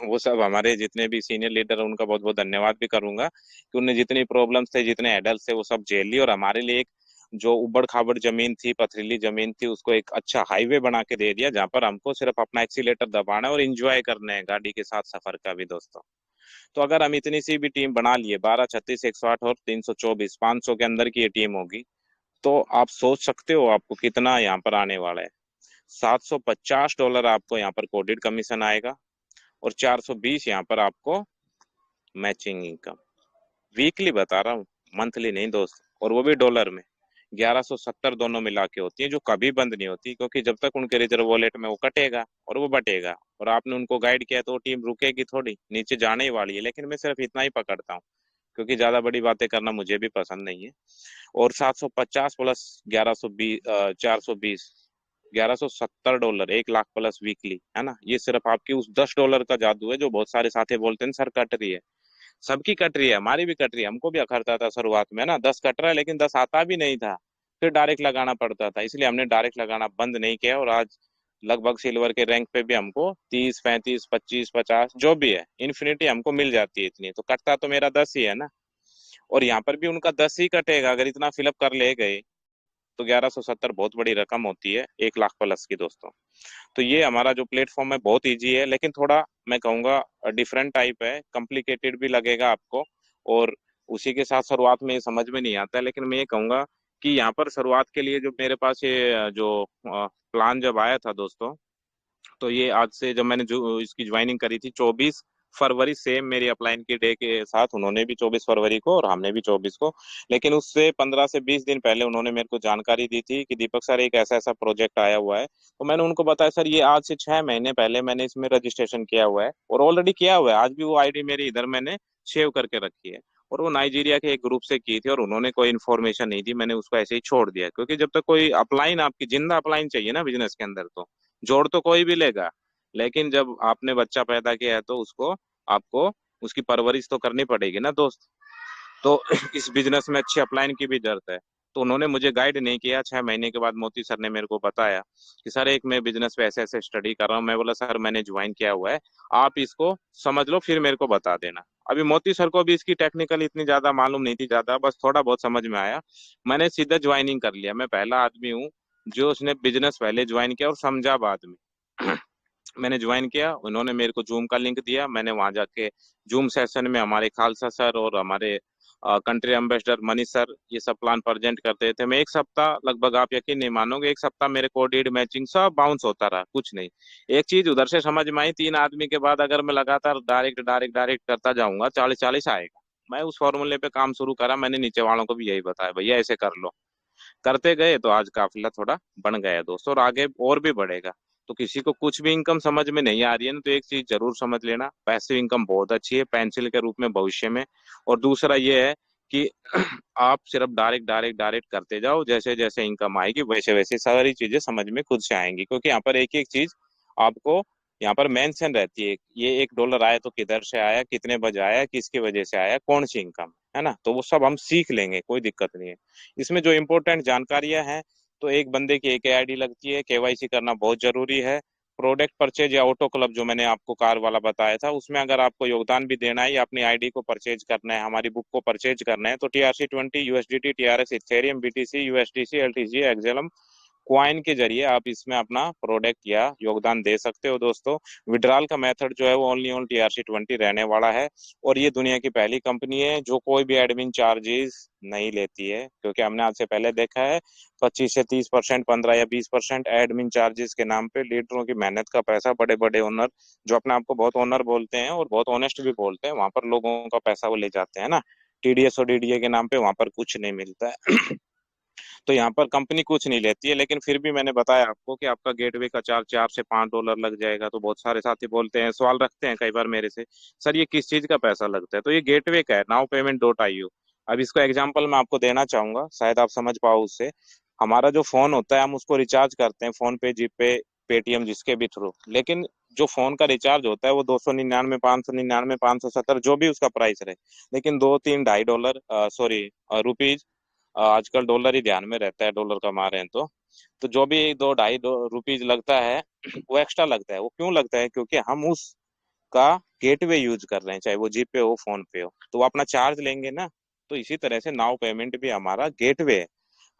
वो सब हमारे जितने भी सीनियर लीडर हैं उनका बहुत बहुत धन्यवाद भी करूंगा, कि उन्हें जितनी प्रॉब्लम्स थे, जितने हेडल्स थे, वो सब झेल ली, और हमारे लिए एक जो उबड़ खाबड़ जमीन थी, पथरीली जमीन थी, उसको एक अच्छा हाईवे बना के दे दिया, जहाँ पर हमको सिर्फ अपना एक्सीलेटर दबाना है और इंजॉय करना है गाड़ी के साथ सफर का भी दोस्तों। तो अगर हम इतनी सी भी टीम बना लिए, 12, 36, 108 और 324, 500 के अंदर की ये टीम होगी, तो आप सोच सकते हो आपको कितना यहाँ पर आने वाला है। $750 आपको यहाँ पर कोडेड कमीशन आएगा, और 420 यहाँ पर आपको मैचिंग इनकम। वीकली बता रहा हूँ, मंथली नहीं दोस्त, और वो भी डॉलर में। 1170 दोनों मिला के होती है, जो कभी बंद नहीं होती, क्योंकि जब तक उनके रिजर्व वॉलेट में वो कटेगा और वो बटेगा, और आपने उनको गाइड किया, तो वो टीम रुकेगी थोड़ी, नीचे जाने ही वाली है। लेकिन मैं सिर्फ इतना ही पकड़ता हूँ, क्योंकि ज्यादा बड़ी बातें करना मुझे भी पसंद नहीं है। और 750 प्लस 1120, 420, $1170, 1 लाख प्लस वीकली, है ना। ये सिर्फ आपकी उस $10 का जादू है, जो बहुत सारे साथी बोलते हैं सर कट रही है। सबकी कट रही है, हमारी भी कट रही है। हमको भी अखरता था शुरुआत में ना, 10 कट रहा है, लेकिन 10 आता भी नहीं था। फिर डायरेक्ट लगाना पड़ता था, इसलिए हमने डायरेक्ट लगाना बंद नहीं किया, और आज लगभग सिल्वर के रैंक पे भी हमको 30, 35, 25, 50 जो भी है इन्फिनिटी हमको मिल जाती है इतनी। तो कटता तो मेरा 10 ही है ना, और यहाँ पर भी उनका 10 ही कटेगा अगर इतना फिलअप कर ले गए। तो 1170 बहुत बड़ी रकम होती है 1 लाख प्लस की दोस्तों। तो ये हमारा जो प्लेटफॉर्म है बहुत इजी है, लेकिन थोड़ा मैं कहूँगा डिफरेंट टाइप है, कॉम्प्लिकेटेड भी लगेगा आपको। और उसी के साथ शुरुआत में ये समझ में नहीं आता है, लेकिन मैं ये कहूँगा कि यहाँ पर शुरुआत के लिए जो मेरे पास ये जो प्लान जब आया था दोस्तों, तो ये आज से जब मैंने जो इसकी ज्वाइनिंग करी थी 24 फरवरी, सेम मेरी अपलाइन की डे के साथ, उन्होंने भी 24 फरवरी को और हमने भी 24 को। लेकिन उससे 15 से 20 दिन पहले उन्होंने मेरे को जानकारी दी थी कि दीपक सर एक ऐसा ऐसा प्रोजेक्ट आया हुआ है। तो मैंने उनको बताया सर ये आज से 6 महीने पहले मैंने इसमें रजिस्ट्रेशन किया हुआ है, और ऑलरेडी किया हुआ है। आज भी वो आईडी मेरी इधर मैंने सेव करके रखी है, और वो नाइजीरिया के एक ग्रुप से की थी, और उन्होंने कोई इन्फॉर्मेशन नहीं दी, मैंने उसको ऐसे ही छोड़ दिया। क्योंकि जब तक कोई अपलाइन, आपकी जिंदा अपलाइन चाहिए ना बिजनेस के अंदर, तो जोड़ तो कोई भी लेगा, लेकिन जब आपने बच्चा पैदा किया है तो उसको, आपको उसकी परवरिश तो करनी पड़ेगी ना दोस्त। तो इस बिजनेस में अच्छी अपलाइन की भी जरूरत है। तो उन्होंने मुझे गाइड नहीं किया। 6 महीने के बाद मोती सर ने मेरे को बताया कि सर एक मैं बिजनेस पे ऐसे ऐसे स्टडी कर रहा हूँ। मैं बोला सर मैंने ज्वाइन किया हुआ है, आप इसको समझ लो फिर मेरे को बता देना। अभी मोती सर को भी इसकी टेक्निकल इतनी ज्यादा मालूम नहीं थी, ज्यादा बस थोड़ा बहुत समझ में आया। मैंने सीधा ज्वाइनिंग कर लिया। मैं पहला आदमी हूँ जो उसने बिजनेस पहले ज्वाइन किया और समझा बाद में। मैंने ज्वाइन किया, उन्होंने मेरे को जूम का लिंक दिया, मैंने वहां जाके जूम सेशन में हमारे खालसा सर और हमारे कंट्री एम्बेसडर मनीष सर ये सब प्लान प्रेजेंट करते थे। मैं एक सप्ताह, लगभग आप यकीन नहीं मानोगे, एक सप्ताह मेरे कोडिड मैचिंग सब बाउंस होता रहा, कुछ नहीं। एक चीज उधर से समझ में आई, 3 आदमी के बाद अगर मैं लगातार डायरेक्ट डायरेक्ट डायरेक्ट करता जाऊंगा, 40 40 आएगा। मैं उस फॉर्मूले पे काम शुरू करा, मैंने नीचे वालों को भी यही बताया भैया ऐसे कर लो। करते गए तो आज काफिला थोड़ा बन गया दोस्तों, और आगे और भी बढ़ेगा। तो किसी को कुछ भी इनकम समझ में नहीं आ रही है ना, तो एक चीज जरूर समझ लेना, पैसिव इनकम बहुत अच्छी है पेंसिल के रूप में भविष्य में। और दूसरा ये है कि आप सिर्फ डायरेक्ट डायरेक्ट डायरेक्ट करते जाओ, जैसे जैसे इनकम आएगी वैसे वैसे सारी चीजें समझ में खुद से आएंगी। क्योंकि यहाँ पर एक एक चीज आपको यहाँ पर मेंशन रहती है, ये $1 आया तो किधर से आया, कितने बजे आया, किसकी वजह से आया, कौन सी इनकम है ना। तो वो सब हम सीख लेंगे, कोई दिक्कत नहीं है। इसमें जो इम्पोर्टेंट जानकारियां हैं, तो एक बंदे की एक आईडी लगती है, केवाईसी करना बहुत जरूरी है। प्रोडक्ट परचेज या ऑटो क्लब जो मैंने आपको कार वाला बताया था, उसमें अगर आपको योगदान भी देना है या अपनी आईडी को परचेज करना है, हमारी बुक को परचेज करना है, तो TRC20, USDT, TRS, Ethereum, BTC, USDC, LTC, एक्सेलम क्वाइन के जरिए आप इसमें अपना प्रोडक्ट या योगदान दे सकते हो दोस्तों। विड्रॉल का मेथड जो है वो ओनली ऑन TRC20 रहने वाला है। और ये दुनिया की पहली कंपनी है जो कोई भी एडमिन चार्जेस नहीं लेती है, क्योंकि हमने आज से पहले देखा है 25 से 30%, 15 या 20% एडमिन चार्जेस के नाम पे लीडरों की मेहनत का पैसा, बड़े बड़े ओनर जो अपने आप को बहुत ओनर बोलते हैं और बहुत ऑनेस्ट भी बोलते हैं, वहां पर लोगों का पैसा वो ले जाते हैं ना। TDS और DDA के नाम पे वहां पर कुछ नहीं मिलता है। तो यहाँ पर कंपनी कुछ नहीं लेती है। लेकिन फिर भी मैंने बताया आपको कि आपका गेटवे का चार्ज $4 से $5 लग जाएगा। तो बहुत सारे साथी बोलते हैं, सवाल रखते हैं कई बार मेरे से, सर ये किस चीज का पैसा लगता है। तो ये गेटवे का है, नाउ पेमेंट डॉट IO। अब इसका एग्जाम्पल मैं आपको देना चाहूंगा, शायद आप समझ पाओ उससे। हमारा जो फोन होता है हम उसको रिचार्ज करते हैं, फोन पे, जीपे, पेटीएम, जिसके भी थ्रू। लेकिन जो फोन का रिचार्ज होता है वो 299, 599, 570 जो भी उसका प्राइस रहे, लेकिन 2, 3, $2.5, सॉरी, रुपीज, आजकल डॉलर ही ध्यान में रहता है, डॉलर कमा रहे हैं तो जो भी 2, 2.5 रुपीज लगता है वो एक्स्ट्रा लगता है। वो क्यों लगता है? क्योंकि हम उसका गेटवे यूज कर रहे हैं, चाहे वो जीपे हो, फोन पे हो, तो वो अपना चार्ज लेंगे ना। तो इसी तरह से नाउ पेमेंट भी हमारा गेटवे है।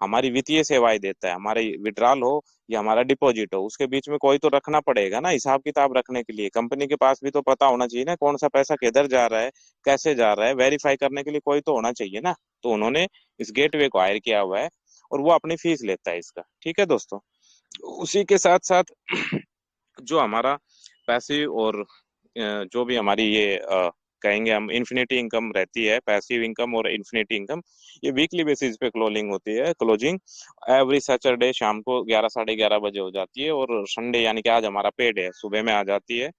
हमारी वित्तीय सेवाएं देता है, हमारे विड्रॉल हो या हमारा डिपॉजिट हो, उसके बीच में कोई तो रखना पड़ेगा ना हिसाब किताब रखने के लिए। कंपनी के पास भी तो पता होना चाहिए ना कौन सा पैसा किधर जा रहा है, कैसे जा रहा है, वेरीफाई करने के लिए कोई तो होना चाहिए ना। तो उन्होंने इस गेटवे को हायर किया हुआ है और वो अपनी फीस लेता है इसका। ठीक है दोस्तों, उसी के साथ साथ जो हमारा पैसिव और जो भी हमारी ये कहेंगे हम इन्फिनिटी इनकम रहती है, पैसिव इनकम और इन्फिनिटी इनकम, ये वीकली बेसिस पे क्लोजिंग होती है। क्लोजिंग एवरी सैटरडे शाम को 11 साढ़े 11 बजे हो जाती है, और संडे यानी कि आज हमारा पेड है सुबह में आ जाती है।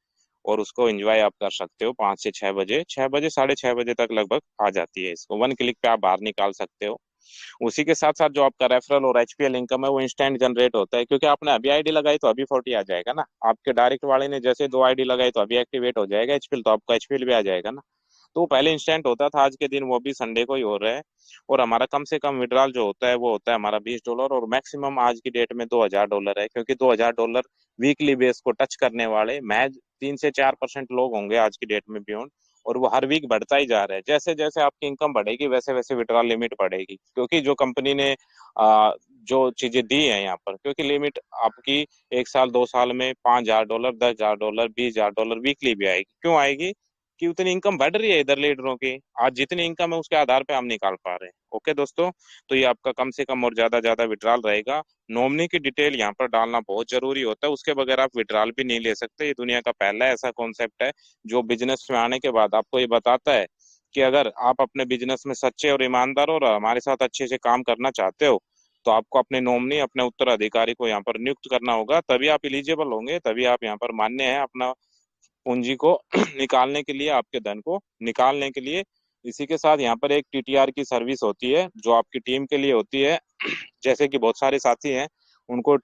और उसको एंजॉय आप कर सकते हो 5 से 6 बजे, 6 बजे साढ़े 6 बजे तक लगभग आ जाती है। इसको 1 क्लिक पे आप बाहर निकाल सकते हो। उसी के साथ साथ जो आपका रेफरल और एचपीएल इनकम है वो इंस्टेंट जनरेट होता है, क्योंकि आपने अभी आईडी लगाई तो अभी 40 आ जाएगा ना। आपके डायरेक्ट वाले ने जैसे 2 आईडी लगाई तो अभी एक्टिवेट हो जाएगा एचपीएल, तो आपका एचपीएल भी आ जाएगा ना। तो पहले इंस्टेंट होता था, आज के दिन वो भी संडे को ही हो रहा है। और हमारा कम से कम विड्रॉल जो होता है वो होता है हमारा $20, और मैक्सिमम आज की डेट में $2000 है, क्योंकि $2000 वीकली बेस को टच करने वाले महज 3 से 4% लोग होंगे आज की डेट में बियॉन्ड। और वो हर वीक बढ़ता ही जा रहा है। जैसे जैसे आपकी इनकम बढ़ेगी वैसे वैसे विड्रॉल लिमिट बढ़ेगी, क्योंकि जो कंपनी ने जो चीजें दी है यहाँ पर, क्योंकि लिमिट आपकी 1 साल 2 साल में $5000, $10,000, $20,000 वीकली भी आएगी। क्यों आएगी? कि उतनी इनकम बढ़ रही है इधर लीडरों की, आज जितनी इनकम है उसके आधार पे हम निकाल पा रहे हैं। ओके दोस्तों, तो ये आपका कम से कम और ज्यादा ज्यादा विड्रॉल रहेगा। नॉमिनी की डिटेल यहाँ पर डालना बहुत जरूरी होता है, उसके बगैर आप विड्रॉल भी नहीं ले सकते। ये दुनिया का पहला ऐसा कॉन्सेप्ट है जो बिजनेस में आने के बाद आपको ये बताता है कि अगर आप अपने बिजनेस में सच्चे और ईमानदार और हमारे साथ अच्छे से काम करना चाहते हो, तो आपको अपने नॉमिनी, अपने उत्तराधिकारी को यहाँ पर नियुक्त करना होगा, तभी आप एलिजिबल होंगे, तभी आप यहाँ पर मान्य है अपना पूंजी को निकालने के लिए, आपके धन को निकालने के लिए। इसी के साथ यहाँ पर एक टीटीआर की सर्विस होती है जो आपकी टीम के लिए होती है। जैसे कि बहुत सारे साथी हैं उनको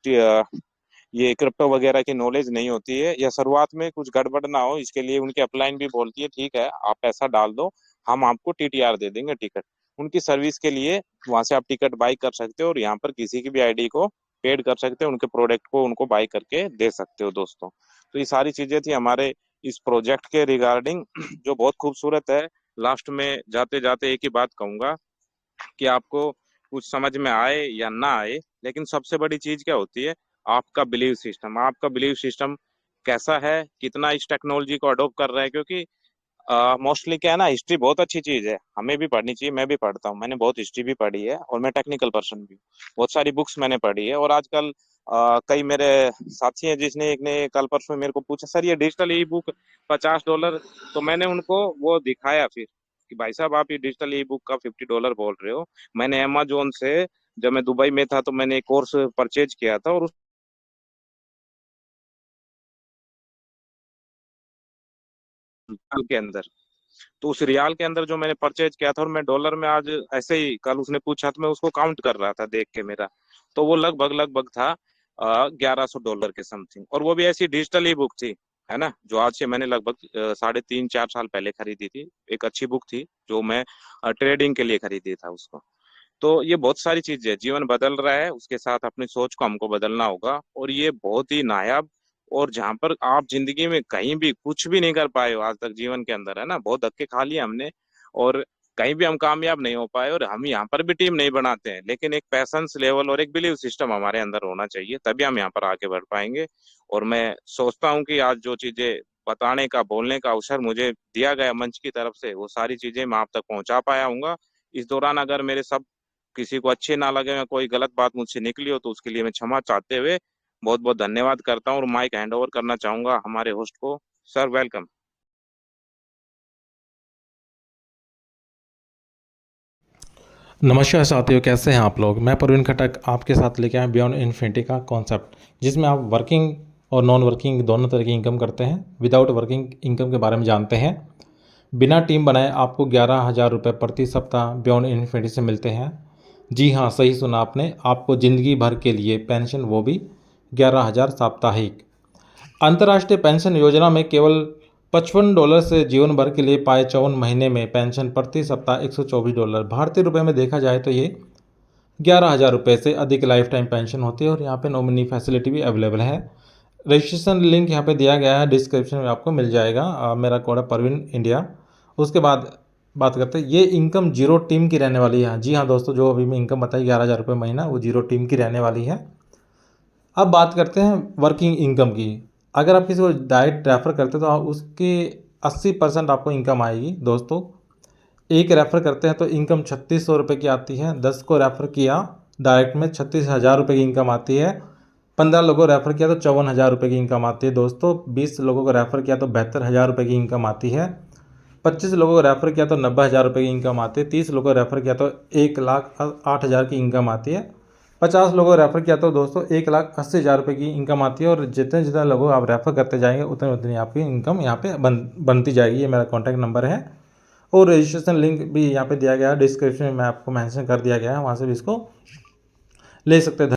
ये क्रिप्टो वगैरह की नॉलेज नहीं होती है, या शुरुआत में कुछ गड़बड़ ना हो इसके लिए उनकी अपलाइन भी बोलती है ठीक है आप पैसा डाल दो, हम आपको टीटीआर दे देंगे टिकट। उनकी सर्विस के लिए वहां से आप टिकट बाई कर सकते हो, और यहाँ पर किसी की भी आईडी को पेड कर सकते हो, उनके प्रोडक्ट को उनको बाई करके दे सकते हो दोस्तों। तो ये सारी चीजें थी हमारे इस प्रोजेक्ट के रिगार्डिंग, जो बहुत खूबसूरत है। लास्ट में जाते जाते एक ही बात कहूंगा कि आपको कुछ समझ में आए या ना आए, लेकिन सबसे बड़ी चीज क्या होती है? आपका बिलीव सिस्टम। आपका बिलीव सिस्टम कैसा है, कितना इस टेक्नोलॉजी को अडॉप्ट कर रहा है। क्योंकि मोस्टली क्या है ना, हिस्ट्री बहुत अच्छी चीज है, हमें भी पढ़नी चाहिए, मैं भी पढ़ता हूँ, मैंने बहुत हिस्ट्री भी पढ़ी है, और मैं टेक्निकल पर्सन भी हूँ। बहुत सारी बुक्स मैंने पढ़ी है। और आजकल कई मेरे साथी हैं, जिसने एक ने कल परसों मेरे को पूछा सर ये डिजिटल ई बुक $50, तो मैंने उनको वो दिखाया फिर कि भाई साहब आप ये डिजिटल ई बुक का $50 बोल रहे हो। मैंने अमेजोन से, जब मैं दुबई में था तो मैंने एक कोर्स परचेज किया था, और उस साल के अंदर, तो उस रियाल के अंदर जो मैंने परचेज किया था, और मैं डॉलर में आज ऐसे ही कल उसने पूछा तो मैं उसको काउंट कर रहा था देख के मेरा, तो वो लगभग लगभग था $1100 के समथिंग। और वो भी ऐसी डिजिटल ई बुक थी, है ना, जो आज से मैंने लगभग 3.5 4 साल पहले खरीदी थी। एक अच्छी बुक थी जो मैं ट्रेडिंग के लिए खरीदी था उसको। तो ये बहुत सारी चीजें है, जीवन बदल रहा है, उसके साथ अपनी सोच को हमको बदलना होगा। और ये बहुत ही नायाब, और जहां पर आप जिंदगी में कहीं भी कुछ भी नहीं कर पाए हो आज तक जीवन के अंदर, है ना, बहुत धक्के खा लिए हमने, और कहीं भी हम कामयाब नहीं हो पाए, और हम यहाँ पर भी टीम नहीं बनाते हैं, लेकिन एक पैशंस लेवल और एक बिलीव सिस्टम हमारे अंदर होना चाहिए, तभी हम यहाँ पर आगे बढ़ पाएंगे। और मैं सोचता हूँ कि आज जो चीजें बताने का, बोलने का अवसर मुझे दिया गया मंच की तरफ से, वो सारी चीजें मैं आप तक पहुंचा पाया हूँ। इस दौरान अगर मेरे सब किसी को अच्छे ना लगे या कोई गलत बात मुझसे निकली हो तो उसके लिए मैं क्षमा चाहते हुए बहुत बहुत धन्यवाद करता हूँ, और माइक हैंड ओवर करना चाहूंगा हमारे होस्ट को। Sir welcome.
नमस्कार साथियों, कैसे हैं आप लोग। मैं प्रवीण खटक आपके साथ लेके आया बियॉन्ड इन्फिनिटी का कॉन्सेप्ट, जिसमें आप वर्किंग और नॉन वर्किंग दोनों तरह की इनकम करते हैं। विदाउट वर्किंग इनकम के बारे में जानते हैं। बिना टीम बनाए आपको 11,000 रुपये प्रति सप्ताह बियॉन्ड इन्फिनिटी से मिलते हैं। जी हाँ, सही सुना आपने, आपको ज़िंदगी भर के लिए पेंशन, वो भी 11,000 साप्ताहिक। अंतर्राष्ट्रीय पेंशन योजना में केवल $55 से जीवन भर के लिए पाए 54 महीने में पेंशन प्रति सप्ताह $124। भारतीय रुपए में देखा जाए तो ये 11,000 रुपये से अधिक लाइफ टाइम पेंशन होती है। और यहाँ पे नॉमिनी फैसिलिटी भी अवेलेबल है। रजिस्ट्रेशन लिंक यहाँ पे दिया गया है, डिस्क्रिप्शन में आपको मिल जाएगा। मेरा कोड है परवीन इंडिया। उसके बाद बात करते हैं, ये इनकम जीरो टीम की रहने वाली है। जी हाँ दोस्तों, जो अभी मैं इनकम बताई 11,000 रुपये महीना, वो जीरो टीम की रहने वाली है। अब बात करते हैं वर्किंग इनकम की। अगर आप किसी को डायरेक्ट रेफ़र करते हैं तो उसके 80% आपको इनकम आएगी दोस्तों। एक रेफ़र करते हैं तो इनकम 3600 रुपये की आती है। 10 को रेफ़र किया डायरेक्ट में 36,000 रुपये की इनकम आती है। 15 लोगों को रेफ़र किया तो 54,000 रुपये की इनकम आती है दोस्तों। 20 लोगों को रेफ़र किया तो 72,000 रुपये की इनकम आती है। 25 लोगों को रेफ़र किया तो 90,000 रुपये की इनकम आती है। 30 लोगों को रेफ़र किया तो 1,08,000 की इनकम आती है। 50 लोगों को रेफ़र किया तो दोस्तों 1,80,000 रुपये की इनकम आती है। और जितने जितने लोगों को आप रेफ़र करते जाएंगे उतने उतनी आपकी इनकम यहाँ पे बनती जाएगी। ये मेरा कॉन्टैक्ट नंबर है और रजिस्ट्रेशन लिंक भी यहाँ पे दिया गया है, डिस्क्रिप्शन में आपको मेंशन कर दिया गया है, वहाँ से भी इसको ले सकते हैं।